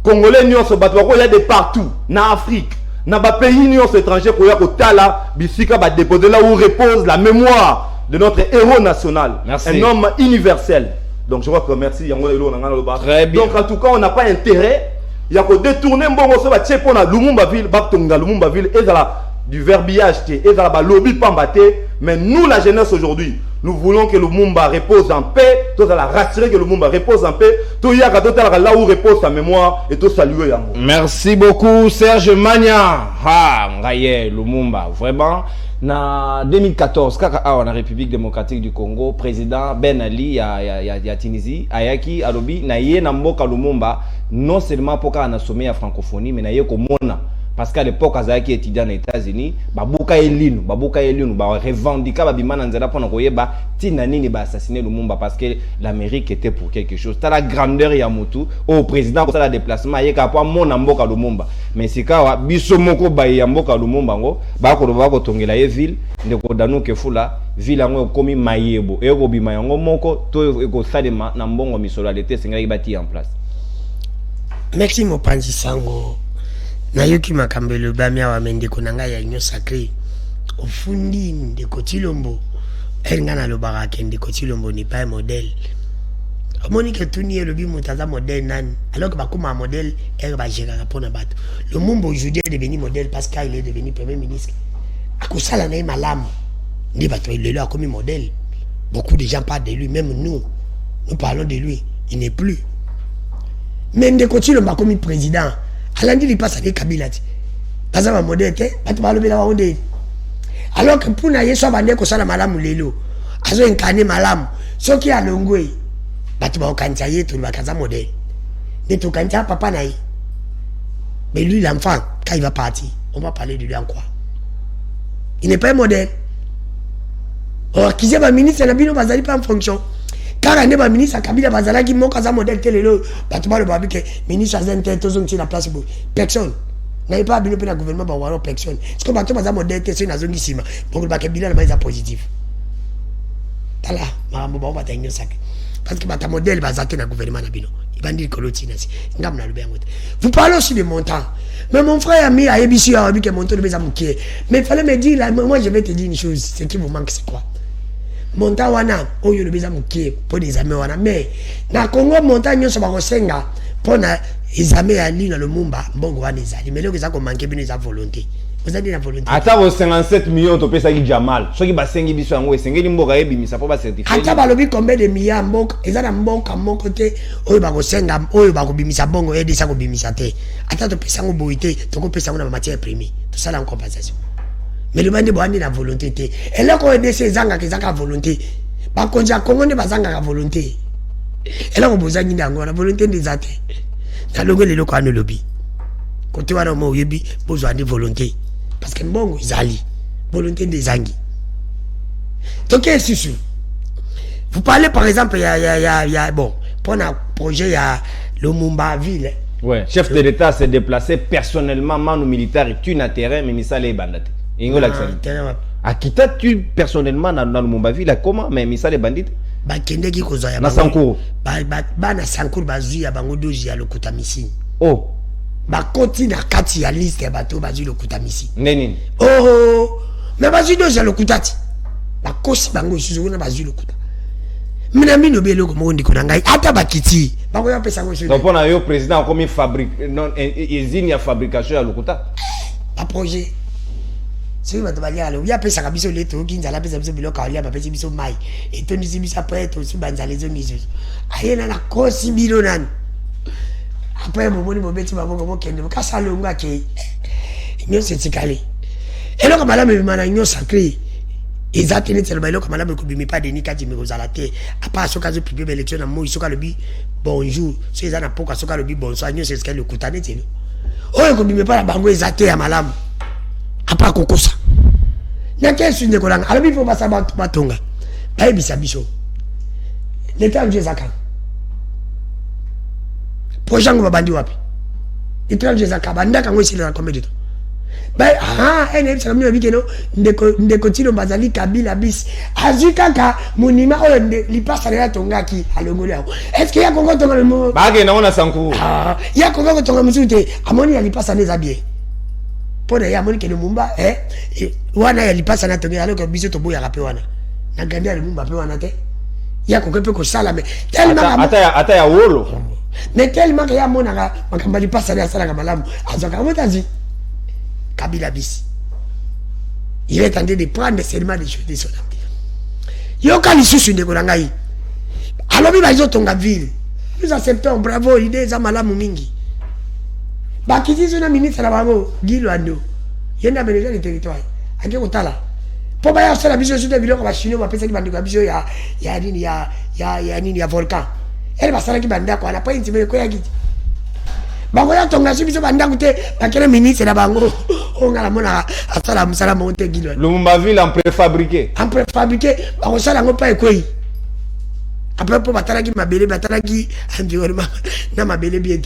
Congolais nyonso batwako ya de partout, na Afrique, na ba pays nyonso étranger ko ya ko tala, bisika ba déposer là où repose la mémoire de notre héros national. Merci. Un homme universel. Donc je crois que merci yango lelo ngana loba. Très bien. Donc en tout cas on n'a pas intérêt ya ko détourner mbongo so ba tiepo na Lumumba Ville, ba tonga Lumumba Ville et la du verbiage té et la ba lobby pambaté, mais nous la jeunesse aujourd'hui nous voulons que Lumumba repose en paix. Tout la rassurer que Lumumba repose en paix. Tout y a là où repose sa mémoire et tout saluer Yango. Merci beaucoup Serge Magna. Ah, Ngaye Lumumba, vraiment. Na 2014, kaka on la République démocratique du Congo, président Ben Ali ya Tunisie, ayaki alobi na ye na mboka Lumumba, non seulement pour qu'on a sommet à francophonie, mais na ye ko mona. Parce qu'à l'époque, Azaki étudiant aux États-Unis, babuka elinu, ba revendica babimana nzela pona koyeba tina nini ba assassiner Lumumba parce que l'Amérique était pour quelque chose. T'as la grandeur ya mutu au président ko sala déplacement yeka po mona mboka Lumumba. Mais sikawa biso moko ba ya mboka Lumumba ngo ba ko tongela ye ville ndeko danu ke fula ville ngo komi mayebo e ko bima yango moko to ko salema na mbongo misolalité senga ibati en place. Merci Mopanzi Sango. Na yoki makambelo bamia wa mendeko nanga ya nyo sacré ofundi ndeko Chilombo ngana lobaka ke ndeko Chilombo ni pas modèle Monique tuni le bi mutaza modèle nan alors que bakuma modèle ba gérera pona bato Lumumba aujourd'hui est devenu modèle parce qu'il est devenu premier ministre akusala na malamu ndi bato il est là comme modèle. Beaucoup de gens parlent de lui, même nous parlons de lui, il n'est plus. Mais ndeko Chilombo comme président Alandi il passe avec Kabila. Pas un modèle, pas de parler de la honte. Alors que pour naïe soit bandé que ça la malamu lelo, azo incarné malamu, ce qui a l'ongwe, batu ba okanchaye tout le bakaza modèle. Mais tout kancha papa naïe. Mais lui l'enfant, quand il va partir, on va parler de lui en quoi? Il n'est pas un modèle. Or qui c'est ministre na bino bazali pas en fonction. Car on est ministre Kabila bazala qui monte à modèle tel le batuma le babi que ministre azente tozong ci la place pour personne n'a pas bien le gouvernement ba waro personne ce que batuma za modèle tel c'est na zone sima pour le Kabila na positif tala mambo ba ba tanyo sak parce que bata modèle bazate na gouvernement na bino ibandi koloti nasi ngam na lubya ngote. Vous parlez aussi de montant, mais mon frère ami a ABC a dit que montant de bezamukie, mais il fallait me dire là, moi je vais te dire une chose, ce qui vous manque c'est quoi? Monta wana oyo le beza mukie pour des amis wana mais na Congo montagne so ba kosenga pona examen ya lina Lumumba mbongo wana ezali mais loko za ko manquer bino za volonté vous avez la volonté ata bo 57 millions to pesa ki Jamal soki ba sengi biso yango esengeli mboka ebimisa po ba certifier ata ba lobi combien de milliards mboka ezala mboka moko te oyo ba kosenga oyo ba ko bimisa bongo edi sa ko bimisa te ata to pesa ngo boité to ko pesa ngo na matière première tout ça la compensation. Mais le monde boani la volonté. Et là quand on est ces zanga qui zanga volonté, ba konja Congo ne bazanga la volonté. Et là on besoin ni dango la volonté des athées. Na logo le loko ano lobby. Côté wana mo yebi besoin de volonté parce que mbongo izali volonté des angi. Donc c'est sûr. Vous parlez par exemple il y a bon pour un projet il y a Lumumba ville. Ouais, chef de l'État s'est déplacé personnellement manu militaire et tu na terrain mais misala e bandate. Ingo l'accent. Akita tu personnellement na Lumumba ville comment mais misala e bandite. Ba kende ki koza ya na Sankuru. Ba na Sankuru bazui ya bango doji ya lokuta misi. Oh. Ba koti na kati ya liste ya bato bazui lokuta misi. Neni. Oh. Mais bazui doji ya lokuta ti. Ba kosi bango isuzu na bazui lokuta. Mina mino belo ko mondi ko ngai ata bakiti. Ba ko ya pesa ngo donc on a eu président comme fabrique non usine ya fabrication ya lokuta. Ba projet. C'est ma tabali alors ya pesa kabiso leto kinza la pesa biso biloka alia ba pesa biso mai et to nisi biso après to su banza les omiso ayena na kosi bilo nan après mo moni mo beti ba mo kende ka salonga ke nyo setikale elo ka malama bi mana nyo sacré exactement c'est le bailo ka malama ko bimi pas de ni ka jimi ko zalate apa soka zo pibe élection na mo isoka le bi bonjour so ezana poka soka le bi bonsoir nyo setikale le kutane teno oyo ko bimi pas bango exacté ya malamu apa kokosa na kesu ndeko langa alobi fo basa batonga bayebisa biso l'état de Zaka projet ngo babandi wapi l'état de Zaka bandaka ngo isile na combien de temps bay ene bisa mimi bikeno ndeko tino bazali kabila bis azikaka munima oyo lipasa ya tongaki alongoli yao est-ce que ya kongo tonga le mo bage naona Sankuru ya kongo tonga musute amoni ya lipasa neza bien pona ya moni ke Lumumba wana ya lipasa na tonga alors que biso to boya rapé wana na gandia Lumumba pe wana te ya ko kepe ko sala mais tellement ata ya wolo mais tellement que ya mona ga makamba lipasa ya sala ga malamu azoka motazi Kabila bis il est en train de prendre seulement des choses de son empire yo kali susu ndeko ngai alobi ba tonga ville nous acceptons bravo idée za malamu mingi bakiti na ministre na bango Gilwando yenda beneza le territoire ake kotala po ba ya sala biso sur de biloko ba chino ba pesa ki bandiko biso ya nini ya volcan elle ba sala ki banda ko na point me ko ya giti bango ya tonga biso banda kute bakere ministre na bango onga la mona asala musala monte Gilwando Lumumba ville en préfabriqué bango sala ngo pa ekoi après po batala ki mabele batala ki environnement na mabele bien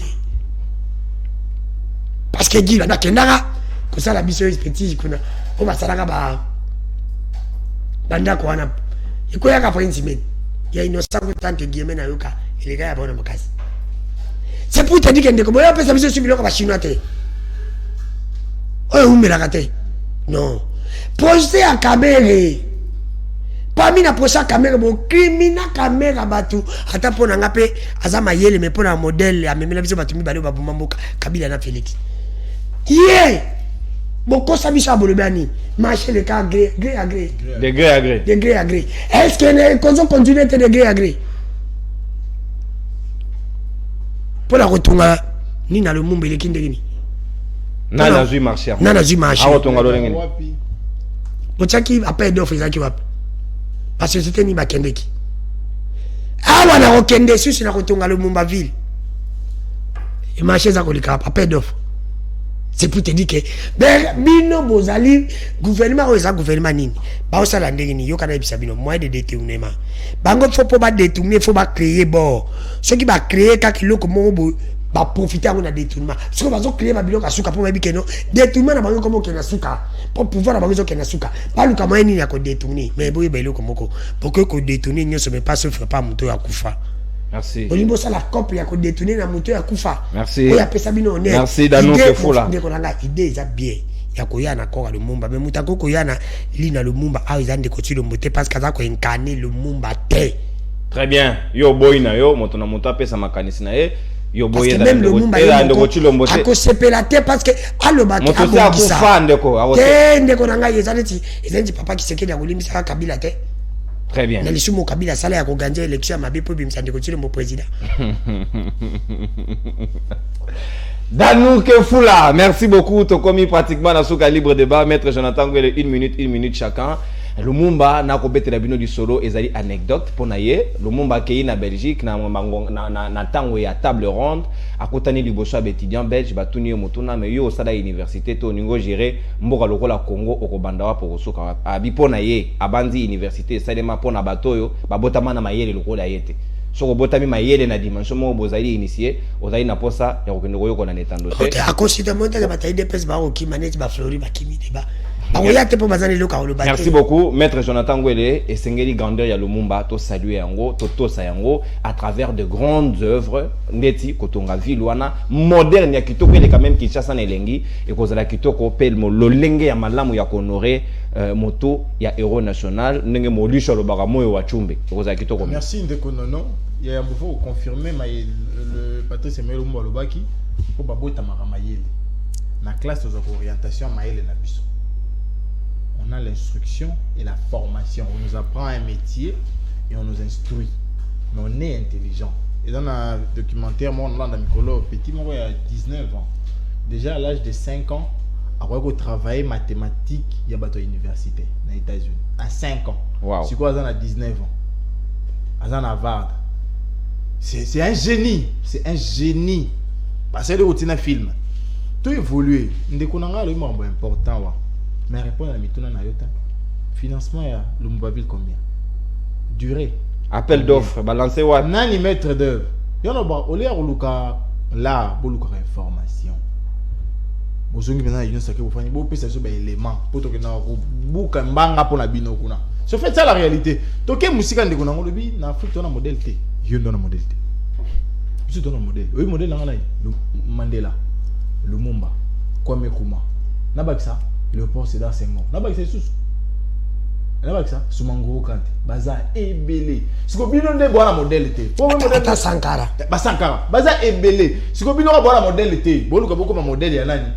parce que Gilwando nakendaka kosala biso expertise kuna o basalaka bandako wana ikoyaka point semaine ya innocent tante Guillemette na yoka elega ya bona makasi c'est pour te dire que ndeko boya pesa biso subilo ka chinois te oyo umelaka te non projet ya Kamere parmi na projet ya Kamere bo criminal Kamere batu ata pona ngape azama yele me pona modèle ya memela biso batu mibale babuma mboka Kabila na Félix beaucoup ça biso abolobani marcher le cas gré à gré de gré à gré est-ce que les causes continuent de gré à gré pour la retonga ni na le mumba ile kinde gini nana zui marcher awo tonga lo ngeni bochaki après d'offre zaki wapi parce que c'était ni bakendeki awa na okende susu na retonga le mumba ville et marcher za kolika après d'offre. C'est pour te dire que bino bozali gouvernement ou ça gouvernement nini ba osala ndenge ni yoka na ebisa bino moyen de détournement bango faut pas détourner faut pas créer bon ceux qui va créer ka kiloko mo ba profiter on a détournement ceux qui va créer ba biloko asuka pour ba bikeno détournement na bango comme okena suka pour pouvoir na bango okena suka ba luka moyen nini ya ko détourner mais boye ba iloko moko pour que ko détourner nyo se me pas se fait pas muto ya kufa. Merci. Olimbo sala couple ya ko détourner na muto ya kufa. Merci. Oya pesa bino honnête. Merci Danou Kefola. Ndeko nanga idée za bien. Ya koyana ko Lumumba mais mutako koyana lina Lumumba a izande ko tilo mbote parce que za ko incarner Lumumba te. Très bien. Yo boy na yo moto na moto pesa makanisi na yo boy da Lumumba ndeko tilo mbote. Ako sepela te parce que aloba ki moto sa kufa ndeko awo. Ndeko nanga yezaneti papa ki sekeli ya kolimbisa Kabila te. Très bien. Nalishumo Kabila sala ya koganja election mabe po bimisa ndeko tilo mo président. Danou Kefola, merci beaucoup. Tu as commis pratiquement dans ce libre débat. Maître Jonathan, 1 minute chacun. Lumumba na ko betela bino du solo ezali anecdote pona ye Lumumba kei na Belgique na tango ya table ronde akotani liboso ba étudiant belge batuni yo motuna mais yo osala université to ningo gérer mboka lokola Congo okobanda wa poko soka abi pona ye abandi université salema pona batoyo babotama na mayele lokola yete soko botami mayele na dimension mo bozali initié ozali na posa ya kokende koyoko na netando te akosita monta ka bataille de pes ba okimaneti ba flori ba kimi deba. Merci beaucoup, Maître Jonathan Ngwele et Sengeli Grandeur ya Lumumba, to saluer yango, to sayango à travers de grandes œuvres, neti kotonga vilwana moderne ya kitoko ele quand même Kinshasa na elengi et kozala kitoko pelmo lolenge ya malamu ya honorer moto ya héros national ndenge molisho lobaka moyo wa chumbe kozala kitoko. Merci ndeko nono, il y a beaucoup confirmer le Patrice Lumumba lobaki pour babota maramayele. Na classe aux orientation maëlle na biso. On a l'instruction et la formation. On nous apprend un métier et on nous instruit. Mais on est intelligent. Et dans un documentaire, moi, on a un micro petit, moi, il y a 19 ans. Déjà à l'âge de 5 ans, après qu'on travaille mathématiques, il y a une université dans les États-Unis. À 5 ans. Wow. C'est quoi, à 19 ans? À Harvard. C'est un génie. C'est un génie. Parce que c'est un film. Tout évolué. On a un membre important. Mais répondre à Mituna Nayota, financement à Lumbaville combien? Durée. Appel d'offres, balancer ouais. Nani maître d'œuvre. Y'en a pas. Au lieu de là, pour information. Bozongi maintenant il y a ça que vous faites. Vous pouvez faire élément pour que na buka mbanga pour la bino kuna. C'est fait ça la réalité. Toke musika ndeko na ngolobi na Afrique on a modèle T. Yo ndona modèle T. Biso ndona modèle. Oui modèle na ngana Mandela, Lumumba, Kwame Nkrumah. Na bakisa Léopold Sédar Senghor. Na bakisa sous. Na bakisa Soumangoro Kanté. Baza ebele. Siko bino nde boana modèle T. Pour modèle Sankara. Ba Sankara. Baza ebele. Siko bino boana modèle T. Boluka boko ma modèle ya nani?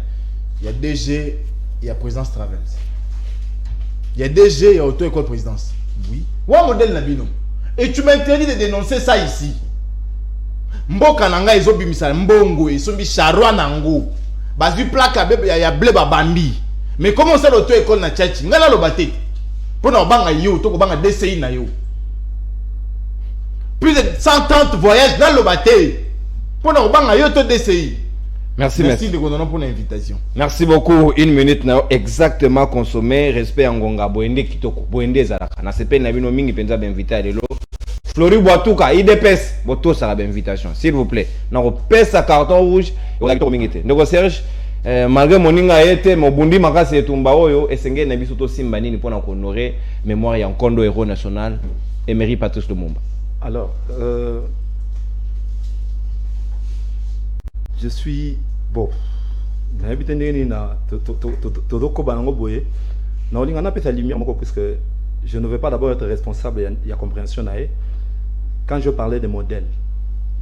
Il y a DG, il y a présidence Travels. Il y a DG, il y a auto-école présidence. Oui. Ou un modèle Nabino. Et tu m'interdis de dénoncer ça ici. Mboka nanga ezobimisa mbongo esombi charwa nango. Bazu plaka bebe ya ble babambi. Mais comment ça l'auto-école na tchatchi? Ngala lo baté. Pona banga yo to ko banga DCI na yo. Plus de 130 voyages dans le baté. Pona banga yo to DCI. Merci de Gondono pour l'invitation. Merci beaucoup. Une minute na exactement consommé. Respect Ngonga Boende Kitoko. Boende Zalaka. Na sepe na bino mingi penza invité à lelo. Flori Boatuka, IDPS, boto ça la invitation. S'il vous plaît. Na ko pesa carton rouge. O la mingite. Ndeko Serge, malgré moninga été mo bundi makasi etumba oyo esenge na biso to simba nini pona ko honorer mémoire ya Nkondo héros national Emery Patrice Lumumba. Alors, je suis bon. Na habité ndeni na to banango boye. Na olinga na pesa lumière moko puisque je ne veux pas d'abord être responsable il y a compréhension naé. Quand je parlais des modèles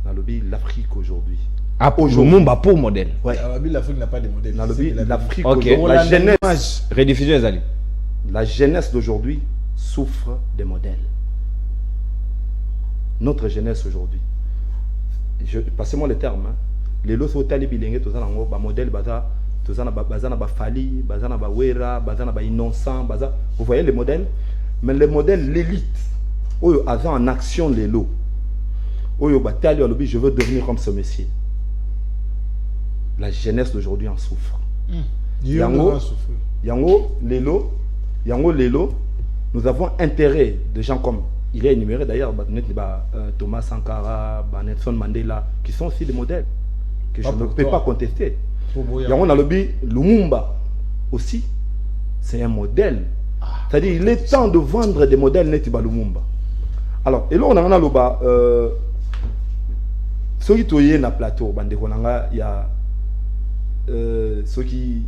dans le lobby l'Afrique aujourd'hui. Ah pour Lumumba pour modèle. Ouais. L'Afrique n'a pas de modèle. Dans le lobby l'Afrique okay. La jeunesse rediffusion ezali. La jeunesse d'aujourd'hui souffre des modèles. Notre jeunesse aujourd'hui. Passez-moi le terme. Hein. Les lots sont tali bilenge tous en ba modèle baza tous en bazana ba fali bazana ba wera bazana ba innocent baza vous voyez les modèles mais les modèles l'élite oyo avant en action les lots oyo batali au lobby je veux devenir comme ce monsieur. La jeunesse d'aujourd'hui en souffre. Yango lelo nous avons intérêt de gens comme il est énuméré d'ailleurs Thomas Sankara, Nelson Mandela qui sont aussi des modèles que je ne peux pas contester. Il y a le lobby Lumumba aussi, c'est un modèle. C'est-à-dire il est temps de vendre des modèles Netiba Lumumba. Alors, et là on a le ceux qui toyent na plateau, il y a ceux qui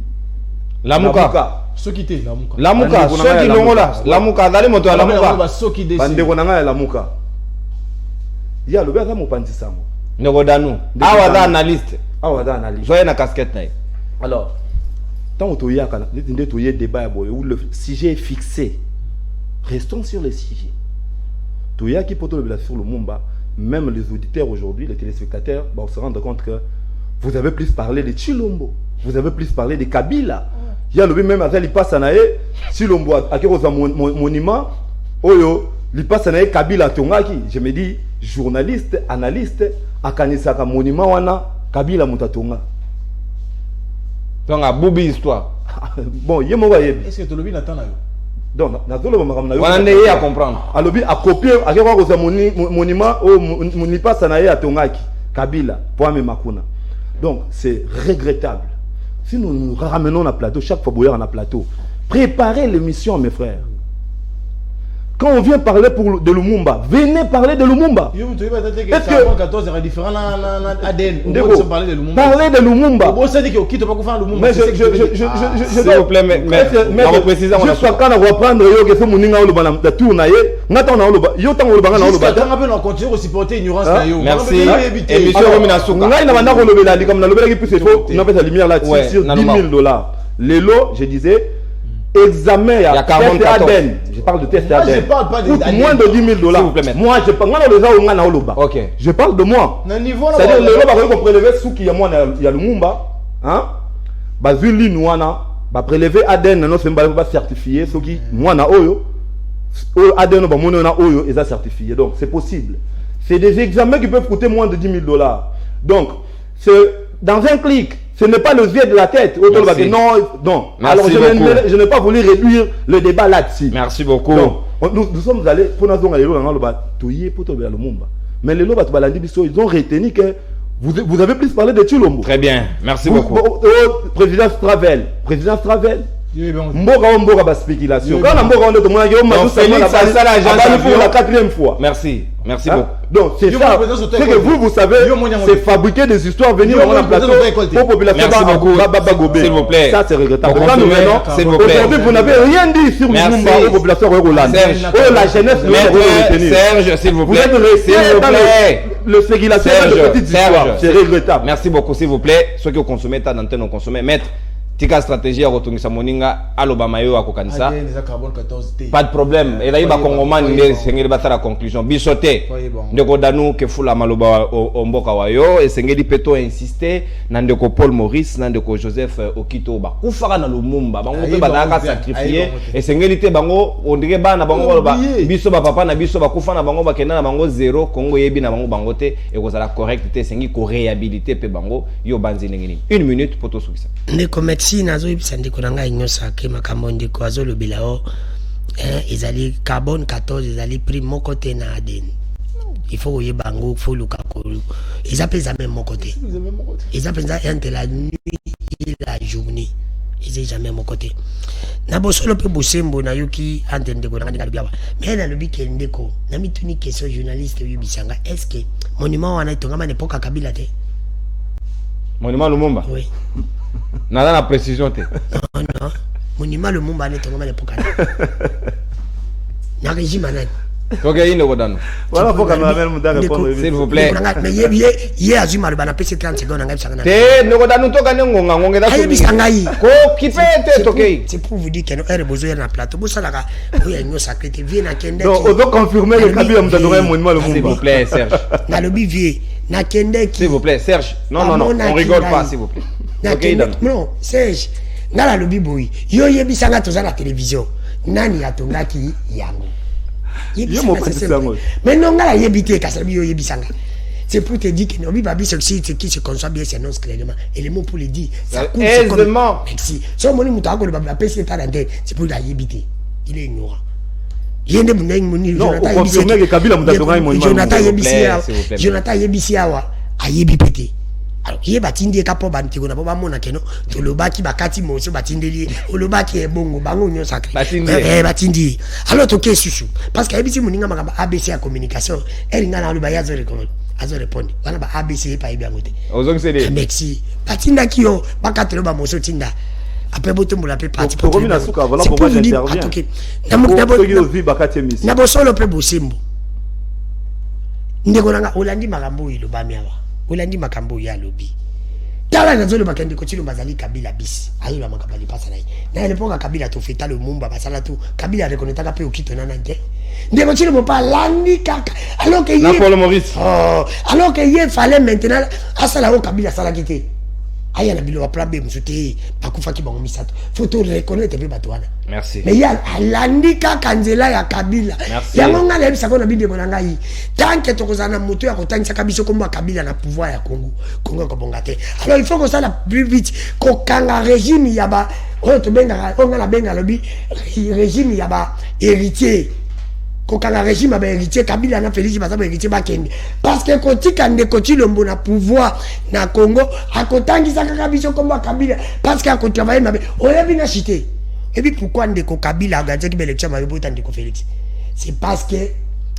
Lamuka. Ceux qui étaient Lamuka, ceux qui l'ont là. Lamuka, d'aller moto à Lamuka. Ceux qui décident. Bandegona Lamuka. Il y a le gars qui m'a dit Negodanu. Awada analyste. Joyeux na casquette na. Alors, tant que tu as débat où le sujet est fixé, restons sur le sujet. Tu as qui peut le sur le Lumumba, même les auditeurs aujourd'hui, les téléspectateurs, se rendre compte que vous avez plus parlé de Chilombo. vous avez plus parlé de Kabila. Il y a le même avec il passe à Naé, si l'on boit à quelque monument, oyo, il passe à Naé Kabila Tongaki. Je me dis, journaliste, analyste, à Kanisaka monument wana Kabila Mutatonga. Donc à Boubi histoire. Bon, il y a mon voyage. Est-ce que tu l'as vu On a à comprendre. Alors, à copier, à quelque monument, il passe à Naé à Tongaki, Kabila, pour Makuna. Donc, c'est regrettable. Si nous ramenons un plateau, chaque fois bouillir un plateau, préparez l'émission, mes frères. Quand on vient parler de Lumumba, venez parler de Lumumba. Est-ce que 14 est différent ADN? Parler de Lumumba. Mais s'il vous plaît, mais on précise on juste quand on va prendre yo que moninga oloba na tour na ye, ngata on oloba yo tango oloba na oloba. On continue à supporter ignorance na yo. Merci. Émission Romina Souka. Ngai na banda ko lobela li comme na lobela ki plus il faut on appelle la lumière là sur 10 000 $. Les lots, je disais examen il y a test ADN. Je parle de test ADN. Je parle pas de moins de 10 000 $. S'il vous plaît, maître. Moi je parle on a oloba. OK. Je parle de moi. C'est-à-dire le loba ko prélever sous qui y a moi il y a Lumumba, hein? Bazuli nouana ba prélever ADN non c'est pas certifié ce qui moi na oyo ADN ba mono na oyo est certifié, donc c'est possible. C'est des examens qui peuvent coûter moins de 10 000 $. Donc c'est dans un clic. Ce n'est pas le vieux de la tête. Non. Merci. Alors je n'ai pas voulu réduire le débat là-dessus. Merci beaucoup. Donc, nous sommes allés pour nous aller dans le bas pour te le Lumumba. Mais les loba ils ont retenu que vous avez plus parlé de Chilombo. Très bien. Merci beaucoup. Président Stravel. Mboka ba spéculation. Quand Mboka on te mona yo Félix ça l'agence pour la 4e fois. Merci beaucoup. Donc c'est ça. C'est que vous savez, c'est fabriquer des histoires, venir dans la plateau pour population. Merci beaucoup. S'il vous plaît. Ça c'est regrettable. S'il vous plaît. Aujourd'hui vous n'avez rien dit sur Lumumba aux populations rurales. Oh la jeunesse Serge, s'il vous plaît. Vous êtes resté dans le spéculation de petites histoires. C'est regrettable. Merci beaucoup, s'il vous plaît. Ceux qui ont consommé ta d'antenne ont consommé. Maître, tika stratégie à rotongisa moninga aloba mayo à kokanisa. Pas de problème. Et là il va congomani ne sengeli bata la conclusion. Bisoté. Ndeko danu ke fula maloba omboka wayo et sengeli peto insister na ndeko Paul Maurice na ndeko Joseph Okito ba kufaka na Lumumba bango pe banaka sacrifier et sengeli te bango ondike bana bango ba biso ba papa na biso ba kufa na bango ba kenda na bango zéro Congo yebi na bango bangote et kozala correct te sengi ko réhabiliter pe bango yo banzi ngeni. 1 minute pour to sukisa. Ndeko si nazo ibisa ndeko na ngai nyosa ke makambo ndeko azolobela o ezali carbone 14 ezali prix moko te na ADN. Il faut que bango faut luka ko ils même mon côté. Ils appellent ça entre la nuit et la journée. Ils jamais mon côté. Na bosolo pe bosembo na yoki entre ndeko na ngai biawa. Mais na lobi ke ndeko na mituni question journaliste yubisanga est-ce que monument wana itonga ma n'époque Kabila te? Monument Lumumba. Oui. Nada la précision te. Non. Monument Lumumba n'est pas l'époque. Na régime anani. OK, il ne godano. Voilà pourquoi ma mère me donne répondre s'il vous plaît. Mais yé azuma le bana PC 30 secondes ngai bisanga. Te ne godano to kane ngonga ngongeda ko. Bisanga yi. Ko kipete OK. C'est pour vous dire que no besoin na plateau. Bo sala ka oya nyo sacré vie na kende. Donc on doit confirmer le Kabila mutadora monument Lumumba. S'il vous plaît Serge. Na lobi vie na kende ki. S'il vous plaît Serge. Non, on rigole pas s'il vous plaît. Non, Serge, ngala lobi boy. Yo yebisanga toza la télévision. Nani atongaki yango. Mais non, ngala yebité kasabi yo yebisanga. C'est pour te dire que non, babi c'est qui se conçoit bien c'est non clairement. Et les mots pour le dire, ça coûte aisément. Merci. So moni mutako le babi pèse ta d'antenne, c'est pour la yebité. Il est ignorant. Yende muneng moni Jonathan yebisi. Non, on confirme que Kabila mutadora monument. Jonathan yebisi awa ayebipete. Alors il batindi kapo bantiko na ba mona keno to lobaki bakati moso batindeli olobaki ebongo bango nyo sacré batindi alors to kesusu parce que abisi muninga makamba ABC ya communication eringa na loba yazo répondre wana ba ABC pa ebi ngote ozongi cede merci batinda kiyo bakatelo ba moso tinda après botombola pe parti pour komina suka voilà pourquoi j'interviens na bosolo pe bosembo ndeko nanga olandi makambo ilo bamiawa olandi makambo ya lobi tala nazolo bakende ko tshilo bazali Kabila bisi ayo la makabali pasa nayi na leponga Kabila to feta le mumba basala tu Kabila reconnaître ka pe okito nana nge ndeko tshilo mo pa landi kaka alors que na Paul Maurice alors que il fallait maintenant asala o Kabila sala kité aya na bilo plan B musuté bakufaki bango misato faut to reconnaître pe bato wana Merci. mais ya alandi kaka nzela ya Kabila yango nga na bisako na bideko na ngai tant que tokozana moto ya kotangisa biso komba Kabila na pouvoir ya Congo ko bongate alors il faut que ça la plus vite ko kanga régime ya ba oyo to benga on na benga lobi régime ya ba héritier kokanga régime ba héritier Kabila na Félix baza ba héritier bakende parce que kotika ndeko Tshilombo na pouvoir na Congo akotangisa kaka biso komba Kabila parce que akotravailler mabe oyebi na chité. Et puis pourquoi ndeko Kabila a gagné que l'élection m'a voté ndeko Félix? C'est parce que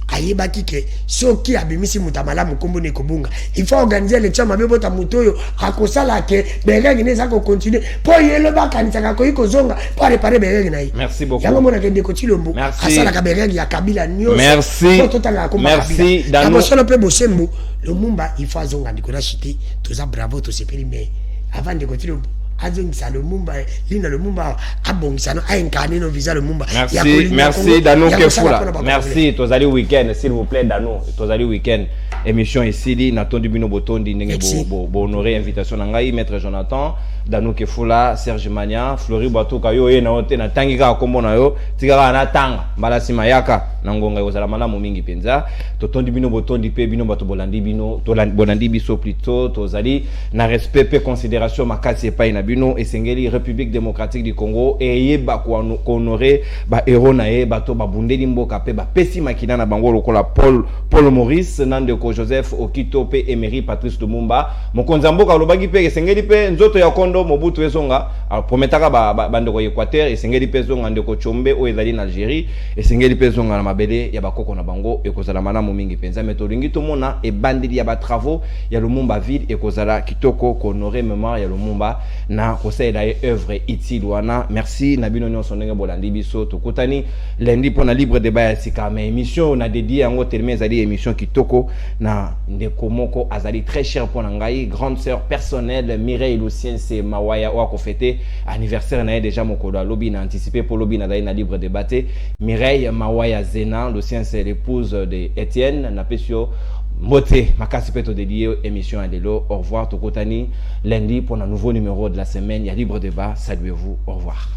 ayebaki ke soki abimisi mutamala mukombo ne kobunga il faut organiser l'élection m'a voté mutoyo akosala ke berenge ne zako continuer pour yelo bakanisa ka koyi kozonga pour réparer berenge na yi. Merci beaucoup. Yango mona ke ndeko Tshilombo asala ka berenge ya Kabila nyoso. Merci. Merci dans nos solo pe bosembo le mumba il faut zonga ndiko na chité toza bravo to sepeli mais avant ndeko Tshilombo azongisa le mumba lina le mumba abongisa no incarner no visa le mumba. Merci Dano Kefula. Merci tozali week-end s'il vous plaît Dano tozali week-end émission ici li natondi bino botondi ndenge bo honorer invitation na ngai maître Jonathan Dano Kefula Serge Mania Flori Batuka yo ye na hote na tangika kombo na yo tika na tanga mbala sima yaka na ngonga yo zala malamu mingi penza totondi bino botondi pe bino bato bolandi bino bolandi biso plutôt tozali na respect pe considération makasi epai na bino esengeli République démocratique du Congo eyeba ko honorer ba héros na ye bato babundeli mboka pe ba pesi makina na bango lokola Paul Maurice Nandeko Joseph Okito pe Emery Patrice Lumumba mokonza mboka lobaki pe esengeli pe nzoto ya kondo Mobutu ezonga prometaka bandeko Équateur esengeli pe zonga ndeko Chombe o ezali na Algérie esengeli pe zonga na mabele ya bakoko na bango ekozala malamu mingi penza metolingi tomona e bandeli ya ba travaux ya Lumumba ville ekozala kitoko ko honorer mémoire ya Lumumba na kosaela œuvre utile wana. Merci na bino nyonso ndenge bolandi biso tokutani lundi pona libre débat ya sika mais émission na dédié yango tellement ezali émission kitoko na ndeko moko azali très cher pona ngai grande sœur personnelle Mireille Luciense Mawaya wa ko fêter anniversaire na déjà mokolo lobby na anticipé pour lobby na na libre débat Mireille Mawaya Zena Luciense l'épouse de Étienne na pesio Moté, makasi peto dédié émission à Lelo. Au revoir, Tokotani. Lundi pour un nouveau numéro de la semaine. Il y a libre débat. Saluez-vous. Au revoir.